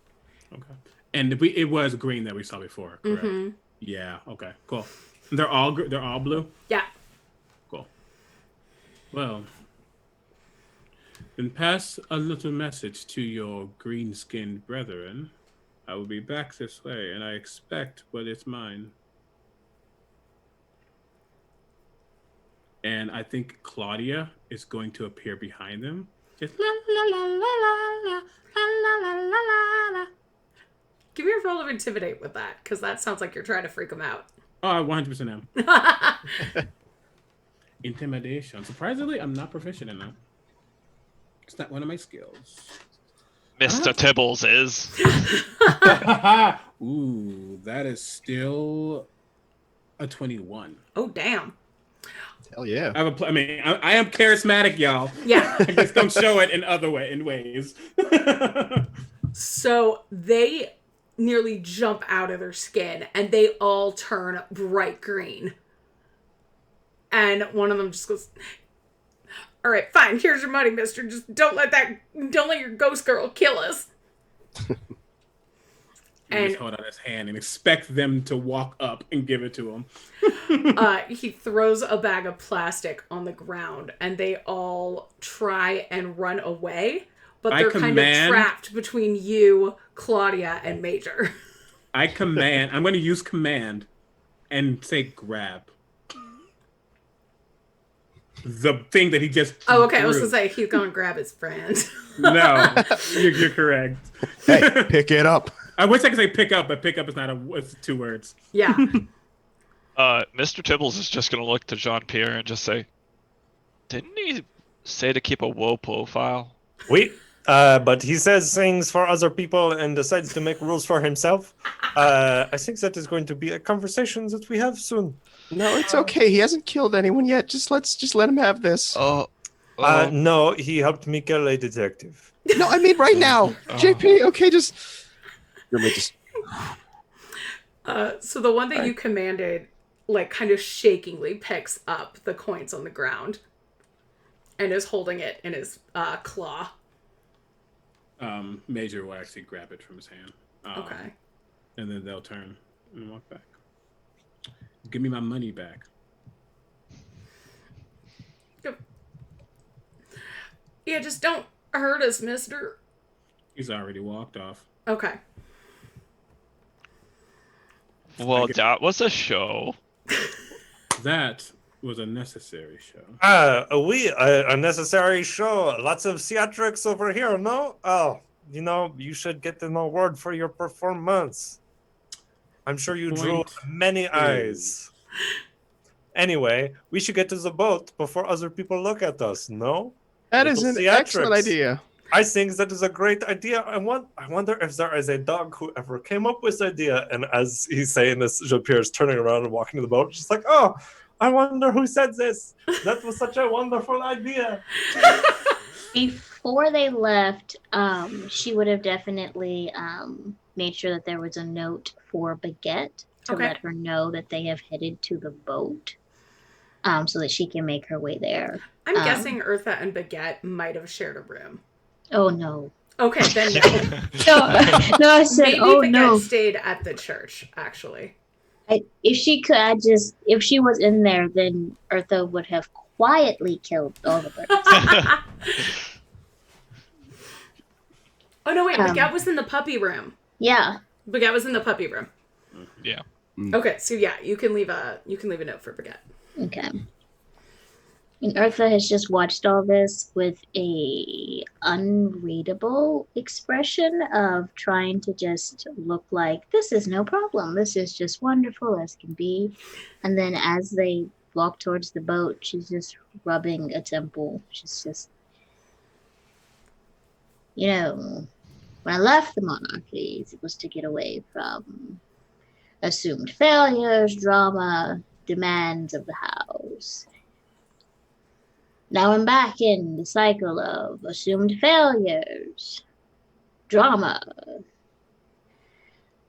Okay. And it was green that we saw before, correct? Mm-hmm. Yeah. Okay. Cool. They're all blue? Yeah. Cool. Well, then pass a little message to your green-skinned brethren. I will be back this way, and I expect what is mine. And I think Claudia is going to appear behind them. Just la la la la la la la la la la. Give me a roll of intimidate with that, because that sounds like you're trying to freak him out. Oh, I 100% am. Intimidation. Surprisingly, I'm not proficient in that. It's not one of my skills. Mr. Tibbles is. Ooh, that is still a 21. Oh, damn. Hell yeah. I am charismatic, y'all. Yeah. I just don't show it in ways. So they nearly jump out of their skin, and they all turn bright green. And one of them just goes, all right, fine, here's your money, mister. Just don't let your ghost girl kill us. And just hold out his hand and expect them to walk up and give it to him. He throws a bag of plastic on the ground, and they all try and run away, but they're kind of trapped between you, Claudia, and Major. I'm going to use command and say grab. The thing that he just Oh, okay. I was going to say, he's going to grab his friend. No, you're correct. Hey, pick it up. I wish I could say pick up, but pick up is not it's 2 words. Yeah. Mr. Tibbles is just going to look to Jean-Pierre and just say, didn't he say to keep a woe profile? Wait, but he says things for other people and decides to make rules for himself. I think that is going to be a conversation that we have soon. No, it's okay. He hasn't killed anyone yet. Just let him have this. No, he helped me kill a detective. No, I mean right now. JP, okay, just... So the one that you commanded, like, kind of shakingly picks up the coins on the ground and is holding it in his claw. Major will actually grab it from his hand. Okay. And then they'll turn and walk back. Give me my money back. Yeah, just don't hurt us, mister. He's already walked off. Okay. Well, that was a show. That was a necessary show. A necessary show. Lots of theatrics over here, no? Oh, you should get an award for your performance. I'm sure you drew many eyes. Anyway, we should get to the boat before other people look at us, no? That is an excellent idea. I think that is a great idea. I wonder if there is a dog who ever came up with this idea. And as he's saying this, Jean-Pierre is turning around and walking to the boat. She's like, oh, I wonder who said this. That was such a wonderful idea. Before they left, she would have definitely made sure that there was a note for Baguette to let her know that they have headed to the boat, so that she can make her way there. I'm guessing Eartha and Baguette might have shared a room. Oh, no. Okay, then no. No, I said, Maybe Baguette stayed at the church, actually. If she could, if she was in there, then Eartha would have quietly killed all the birds. Oh no, wait, Baguette was in the puppy room. Yeah. Baguette was in the puppy room. Yeah. Okay, so yeah, you can leave a note for Baguette. Okay. And Eartha has just watched all this with a unreadable expression of trying to just look like this is no problem. This is just wonderful as can be. And then as they walk towards the boat, she's just rubbing a temple. She's just, when I left the monarchies, it was to get away from assumed failures, drama, demands of the house. Now I'm back in the cycle of assumed failures, drama.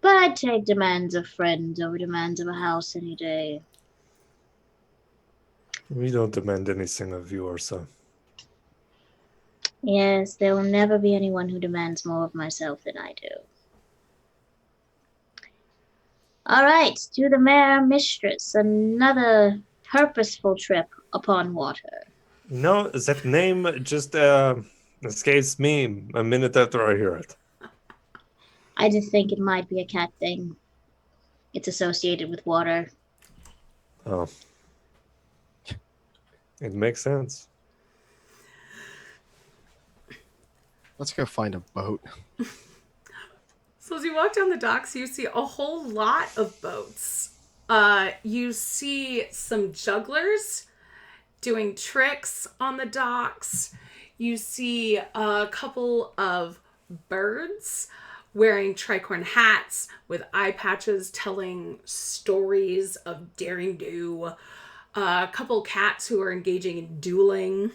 But I'd take demands of friends over demands of a house any day. We don't demand anything of you, Ursa. Yes, there will never be anyone who demands more of myself than I do. All right, to the Mare Mistress, another purposeful trip upon water. No, that name just escapes me a minute after I hear it. I just think it might be a cat thing. It's associated with water. Oh. It makes sense. Let's go find a boat. So as you walk down the docks, you see a whole lot of boats. You see some jugglers doing tricks on the docks. You see a couple of birds wearing tricorn hats with eye patches telling stories of daring do. A couple cats who are engaging in dueling.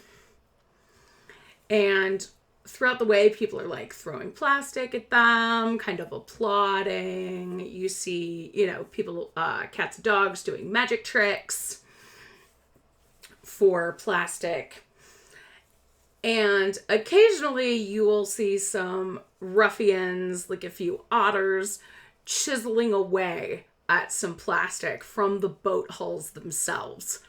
And throughout the way, people are like throwing plastic at them, kind of applauding. You see, people, cats and dogs doing magic tricks for plastic. And occasionally you will see some ruffians, like a few otters, chiseling away at some plastic from the boat hulls themselves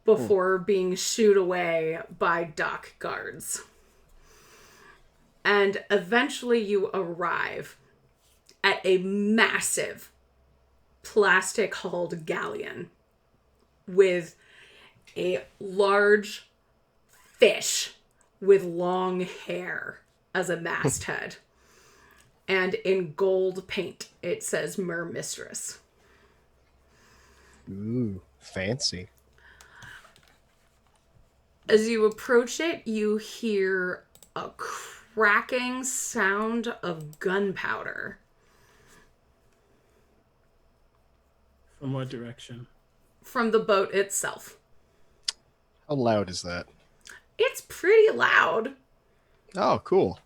before being shooed away by dock guards. And eventually you arrive at a massive plastic-hulled galleon with a large fish with long hair as a masthead. And in gold paint, it says Mer Mistress. Ooh, fancy. As you approach it, you hear a cracking sound of gunpowder. From what direction? From the boat itself. How loud is that? It's pretty loud, Oh, cool.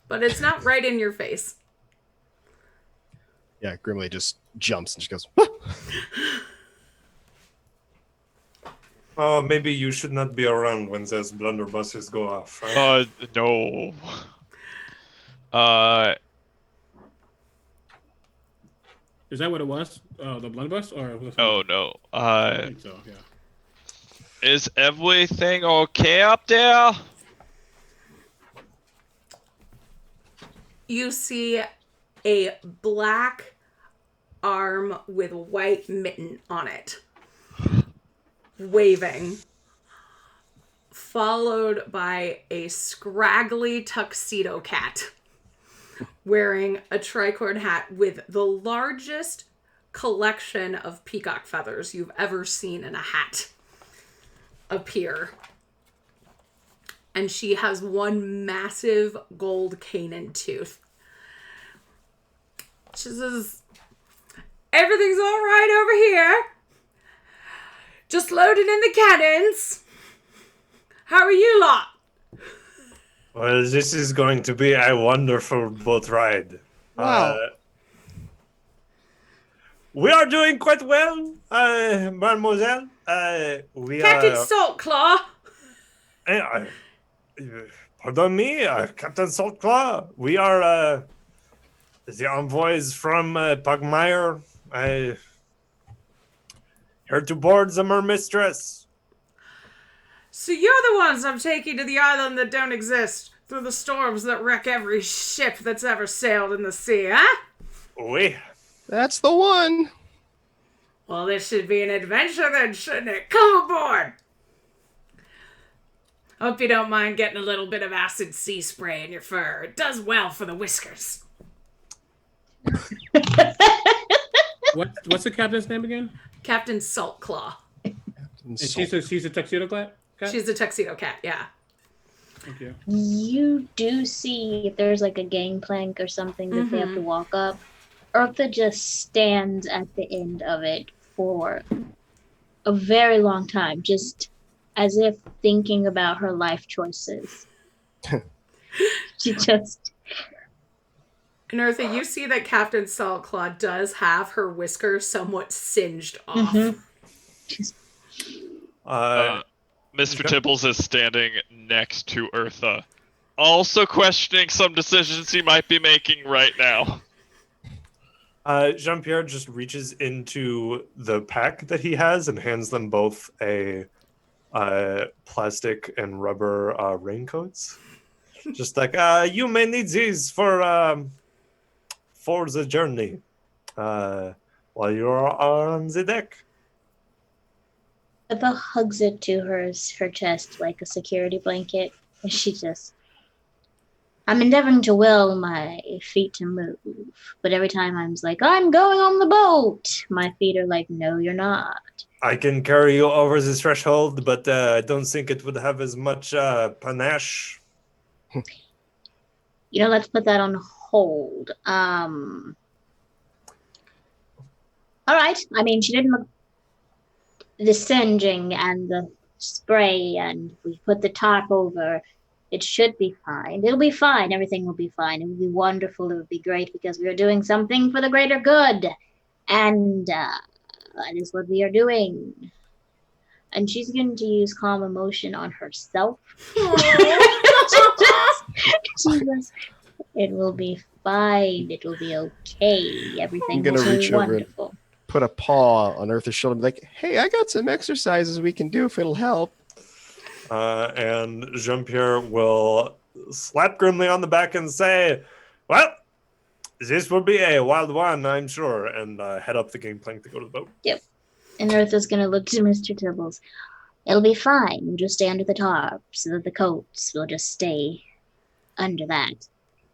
but it's not right in your face. Yeah, Grimly just jumps and she goes, Oh, maybe you should not be around when those blunderbusses go off. Right? No. Is that what it was? The blunderbuss, or was it Oh no. I think so. Yeah. Is everything okay up there? You see a black arm with a white mitten on it, waving, followed by a scraggly tuxedo cat wearing a tricorn hat with the largest collection of peacock feathers you've ever seen in a hat appear. And she has one massive gold canine tooth. She says, "Everything's all right over here. Just loading in the cannons. How are you lot?" Well, this is going to be a wonderful boat ride. Wow. We are doing quite well, mademoiselle. We Captain are... Saltclaw. Pardon me, Captain Saltclaw. We are the envoys from Pugmire. I here to board them, her mistress. So you're the ones I'm taking to the island that don't exist, through the storms that wreck every ship that's ever sailed in the sea, huh? Oui. That's the one. Well, this should be an adventure then, shouldn't it? Come aboard! Hope you don't mind getting a little bit of acid sea spray in your fur. It does well for the whiskers. What's the captain's name again? Captain Saltclaw. And she's a tuxedo cat? She's a tuxedo cat, yeah. Thank you. You do see if there's like a gangplank or something that they have to walk up. Eartha just stands at the end of it for a very long time, just as if thinking about her life choices. She just... And Eartha, you see that Captain Saltclaw does have her whiskers somewhat singed off. Mr. Tibbles is standing next to Eartha, also questioning some decisions he might be making right now. Jean-Pierre just reaches into the pack that he has and hands them both a plastic and rubber raincoats. Just like, you may need these for the journey while you're on the deck. Eva hugs it to her chest like a security blanket, and she just... I'm endeavoring to will my feet to move, but every time I'm like, I'm going on the boat, my feet are like, no, you're not. I can carry you over the threshold, but I don't think it would have as much panache. Let's put that on hold. All right. I mean, she didn't look... The singeing and the spray, and we put the tarp over... It should be fine. It'll be fine. Everything will be fine. It will be wonderful. It will be great because we are doing something for the greater good. And that is what we are doing. And she's going to use calm emotion on herself. It will be fine. It will be okay. Everything will be wonderful. Put a paw on Eartha's shoulder and be like, hey, I got some exercises we can do if it'll help. And Jean-Pierre will slap Grimly on the back and say, well, this will be a wild one, I'm sure, and head up the gangplank to go to the boat. Yep. And Eartha's going to look to Mr. Tibbles. It'll be fine. We'll just stay under the tarp so that the coats will just stay under that.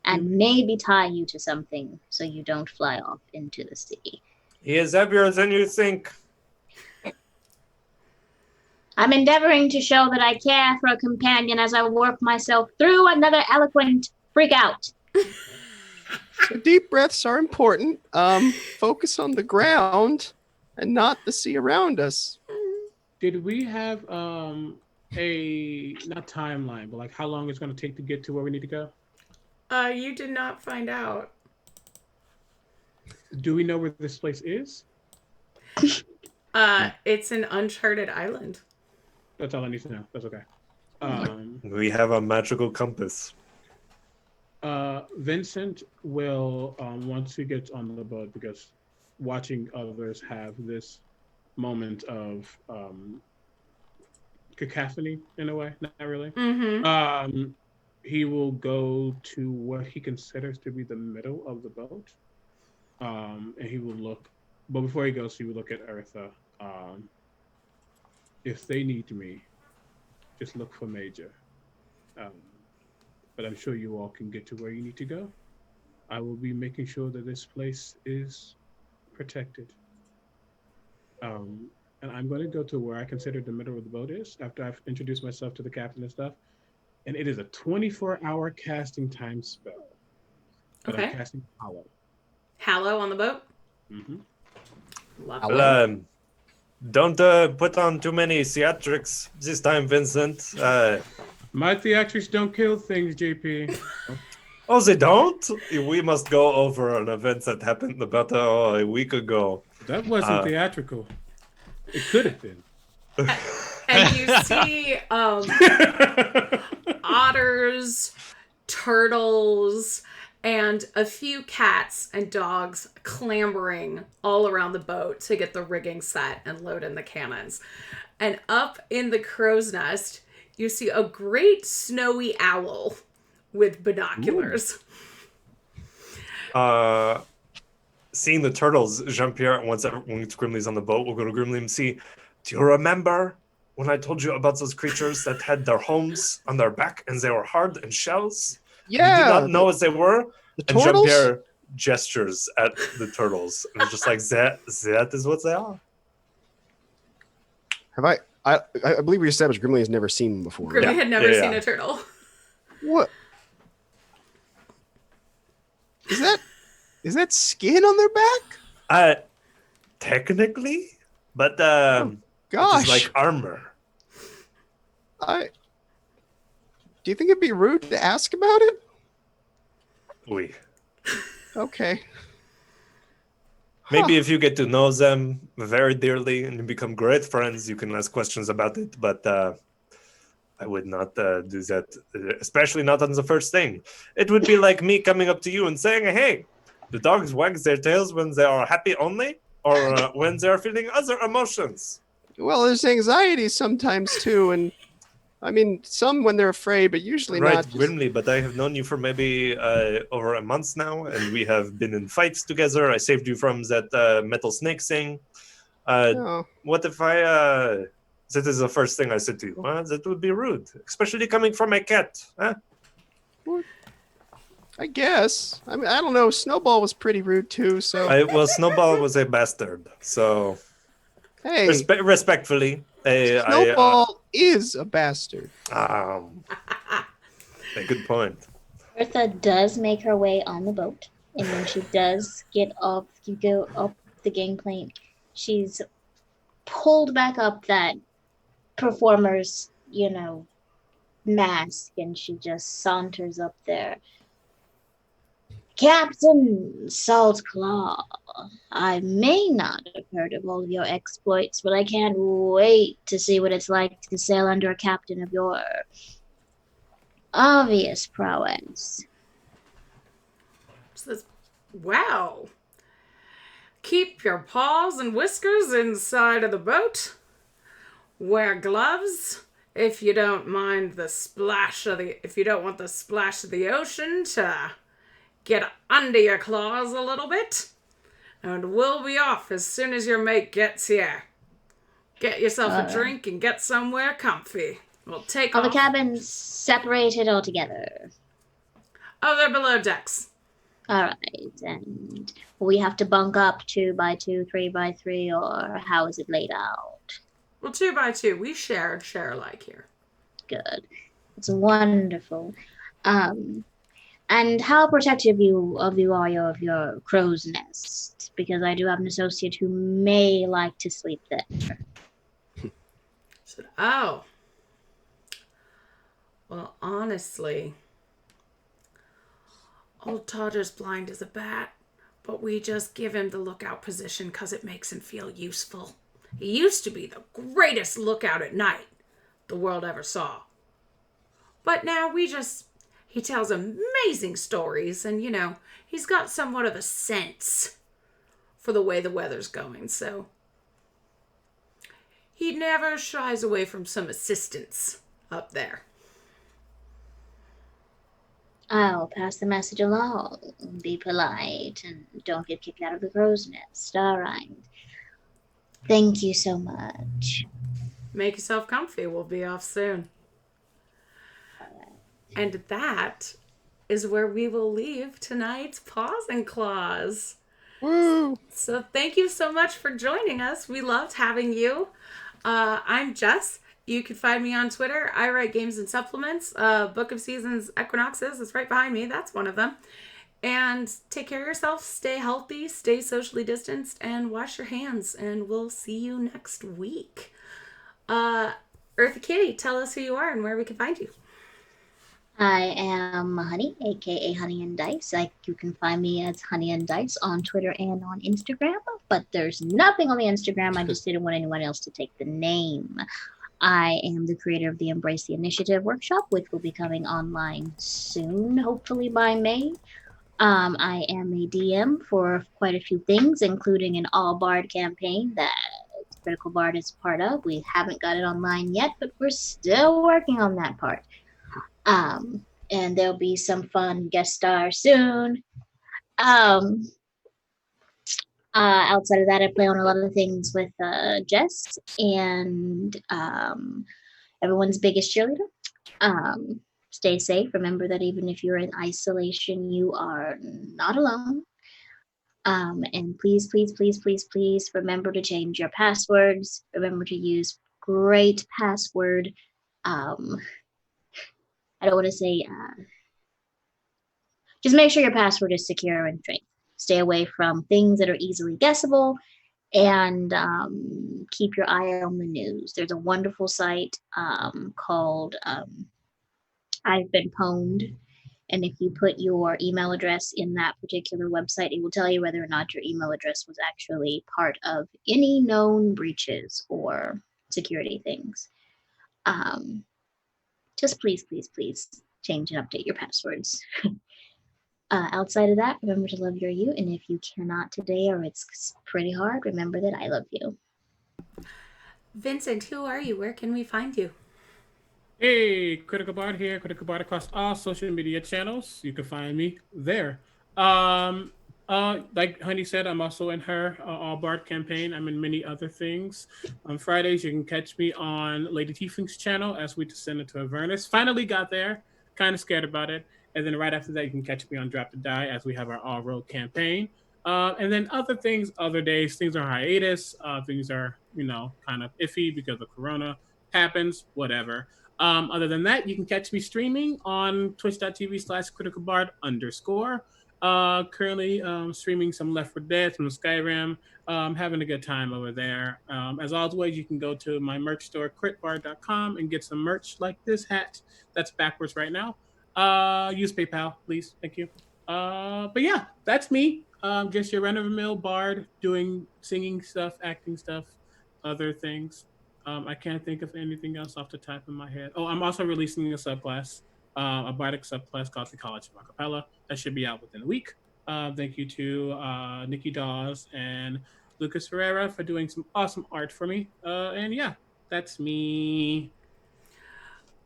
And maybe tie you to something so you don't fly off into the sea. He is heavier than you think. I'm endeavoring to show that I care for a companion as I work myself through another eloquent freak out. So deep breaths are important. Focus on the ground and not the sea around us. Did we have a not timeline, but like how long it's going to take to get to where we need to go? You did not find out. Do we know where this place is? It's an uncharted island. That's all I need to know. That's okay. We have a magical compass. Vincent will, once he gets on the boat, because watching others have this moment of cacophony in a way, not really. Mm-hmm. He will go to what he considers to be the middle of the boat, and he will look. But before he goes, he will look at Eartha. If they need me, just look for Major. But I'm sure you all can get to where you need to go. I will be making sure that this place is protected. And I'm going to go to where I consider the middle of the boat is after I've introduced myself to the captain and stuff. And it is a 24-hour casting time spell. But Okay. I'm casting Hollow. Hallow on the boat? Mm-hmm. Love it. Well, don't put on too many theatrics this time, Vincent. My theatrics don't kill things, JP. Oh, they don't? We must go over an event that happened about a week ago. That wasn't theatrical. It could have been. And you see otters, turtles, and a few cats and dogs clambering all around the boat to get the rigging set and load in the cannons. And up in the crow's nest, you see a great snowy owl with binoculars. Seeing the turtles, Jean-Pierre, once Grimly's on the boat, we'll go to Grimly and see, do you remember when I told you about those creatures that had their homes on their back and they were hard and shells? Yeah. You did not know as they were? The And turtles? Jean-Pierre gestures at the turtles. And it's just like, that is what they are. Have I believe we established Grimly has never seen them before. Grimly right? had never Yeah. seen a turtle. What? Is that skin on their back? Technically, but Gosh. it's like armor. Do you think it'd be rude to ask about it? Oui. Okay. Maybe if you get to know them very dearly and you become great friends, you can ask questions about it. But I would not do that, especially not on the first thing. It would be like me coming up to you and saying, hey, the dogs wag their tails when they are happy only or when they are feeling other emotions. Well, there's anxiety sometimes too, and I mean some when they're afraid, but usually Right, not. Grimly, but I have known you for maybe over a month now, and we have been in fights together. I saved you from that metal snake thing. No. What if that is the first thing I said to you? That would be rude, especially coming from a cat. Huh? I guess. I mean, I don't know. Snowball was pretty rude too. So Well, Snowball was a bastard, so hey, respectfully, Snowball is a bastard. a good point. Eartha does make her way on the boat, and when she does get off, you go up the gangplank. She's pulled back up that performer's, mask, and she just saunters up there. Captain Saltclaw, I may not have heard of all of your exploits, but I can't wait to see what it's like to sail under a captain of your obvious prowess. Says, wow. Keep your paws and whiskers inside of the boat. Wear gloves if you don't mind if you don't want the splash of the ocean to get under your claws a little bit. And we'll be off as soon as your mate gets here. Get yourself a drink and get somewhere comfy. We'll take Are off. the cabins separated altogether? Oh, they're below decks. All right, and we have to bunk up 2 by 2, 3 by 3, or how is it laid out? Well, 2 by 2. We share alike here. Good. It's wonderful. And how protective of you are you of your crow's nest? Because I do have an associate who may like to sleep there. Said, oh. Well, honestly, old Todder's blind as a bat, but we just give him the lookout position because it makes him feel useful. He used to be the greatest lookout at night the world ever saw. But now he tells amazing stories, and, he's got somewhat of a sense for the way the weather's going, so he never shies away from some assistance up there. I'll pass the message along. Be polite and don't get kicked out of the crow's nest. All right. Thank you so much. Make yourself comfy. We'll be off soon. And that is where we will leave tonight's Paws and Claws. Woo! So thank you so much for joining us. We loved having you. I'm Jess. You can find me on Twitter. I write games and supplements. Book of Seasons Equinoxes is right behind me. That's one of them. And take care of yourself. Stay healthy. Stay socially distanced. And wash your hands. And we'll see you next week. Eartha Kitty, tell us who you are and where we can find you. I am Honey, aka Honey and Dice. You can find me as Honey and Dice on Twitter and on Instagram, but there's nothing on the Instagram. I just didn't want anyone else to take the name. I am the creator of the Embrace the Initiative workshop, which will be coming online soon, hopefully by May. I am a DM for quite a few things, including an all bard campaign that Critical Bard is part of. We haven't got it online yet, but we're still working on that part. And there'll be some fun guest stars soon. Outside of that, I play on a lot of things with Jess and everyone's biggest cheerleader. Stay safe. Remember that even if you're in isolation, you are not alone. And please, please, please, please, please remember to change your passwords. Remember to use great password. I don't want to say, just make sure your password is secure and straight. Stay away from things that are easily guessable, and keep your eye on the news. There's a wonderful site called I've Been Pwned. And if you put your email address in that particular website, it will tell you whether or not your email address was actually part of any known breaches or security things. Just please, please, please change and update your passwords. Outside of that, remember to love your you. And if you cannot today or it's pretty hard, remember that I love you. Vincent, who are you? Where can we find you? Hey, Critical Bard here. Critical Bard across all social media channels. You can find me there. Like Honey said, I'm also in her All Bard campaign. I'm in many other things. On Fridays, you can catch me on Lady Tiefling's channel as we descend into Avernus. Finally got there. Kind of scared about it. And then right after that, you can catch me on Drop to Die as we have our All Road campaign. And then other things, other days, things are hiatus. Things are, kind of iffy because of Corona. Happens, whatever. Other than that, you can catch me streaming on twitch.tv/criticalbard_. Currently streaming some Left 4 Dead, some Skyrim, having a good time over there. As always, you can go to my merch store, critbar.com, and get some merch like this hat that's backwards right now. Use PayPal, please. Thank you. But yeah, that's me. Just your run-of-the-mill bard doing singing stuff, acting stuff, other things. I can't think of anything else off the top of my head. Oh, I'm also releasing a subclass, a bardic subclass called the College of Acapella. That should be out within a week. Thank you to Nikki Dawes and Lucas Ferreira for doing some awesome art for me. And yeah, that's me.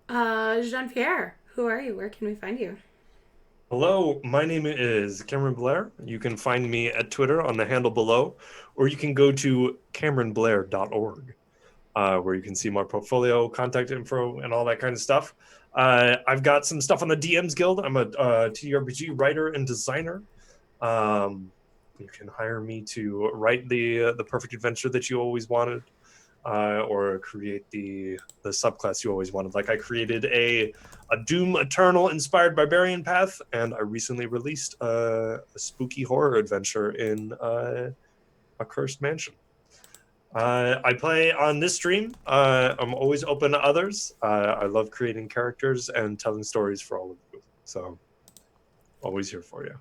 Jean-Pierre, who are you? Where can we find you? Hello, my name is Cameron Blair. You can find me at Twitter on the handle below, or you can go to cameronblair.org. Where you can see my portfolio, contact info, and all that kind of stuff. I've got some stuff on the DMs Guild. I'm a TRPG writer and designer. You can hire me to write the perfect adventure that you always wanted, or create the subclass you always wanted. Like I created a Doom Eternal inspired barbarian path, and I recently released a spooky horror adventure in a cursed mansion. I play on this stream. I'm always open to others. I love creating characters and telling stories for all of you. So, always here for you.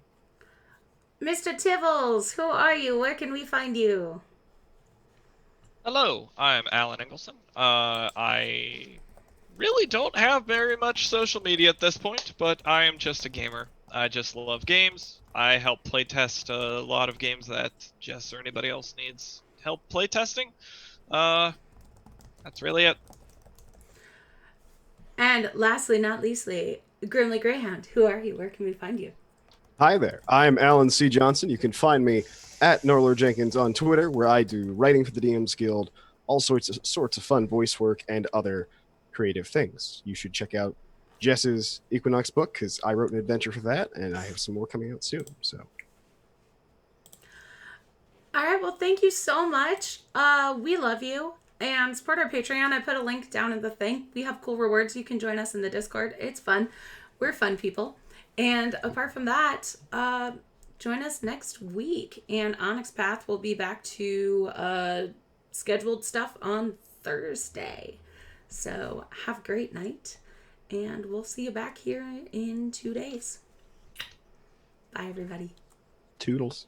Mr. Tibbles, who are you? Where can we find you? Hello, I'm Alan Engelson. I really don't have very much social media at this point, but I am just a gamer. I just love games. I help playtest a lot of games that Jess or anybody else needs help playtesting. That's really it. And lastly, not leastly, Grimly Greyhound, who are you? Where can we find you? Hi there. I'm Alan C. Johnson. You can find me at Norler Jenkins on Twitter, where I do writing for the DMs Guild, all sorts of fun voice work and other creative things. You should check out Jess's Equinox book because I wrote an adventure for that, and I have some more coming out soon. So, all right. Well, thank you so much. We love you. And support our Patreon. I put a link down in the thing. We have cool rewards. You can join us in the Discord. It's fun. We're fun people. And apart from that, join us next week. And Onyx Path will be back to scheduled stuff on Thursday. So have a great night. And we'll see you back here in 2 days. Bye, everybody. toodles.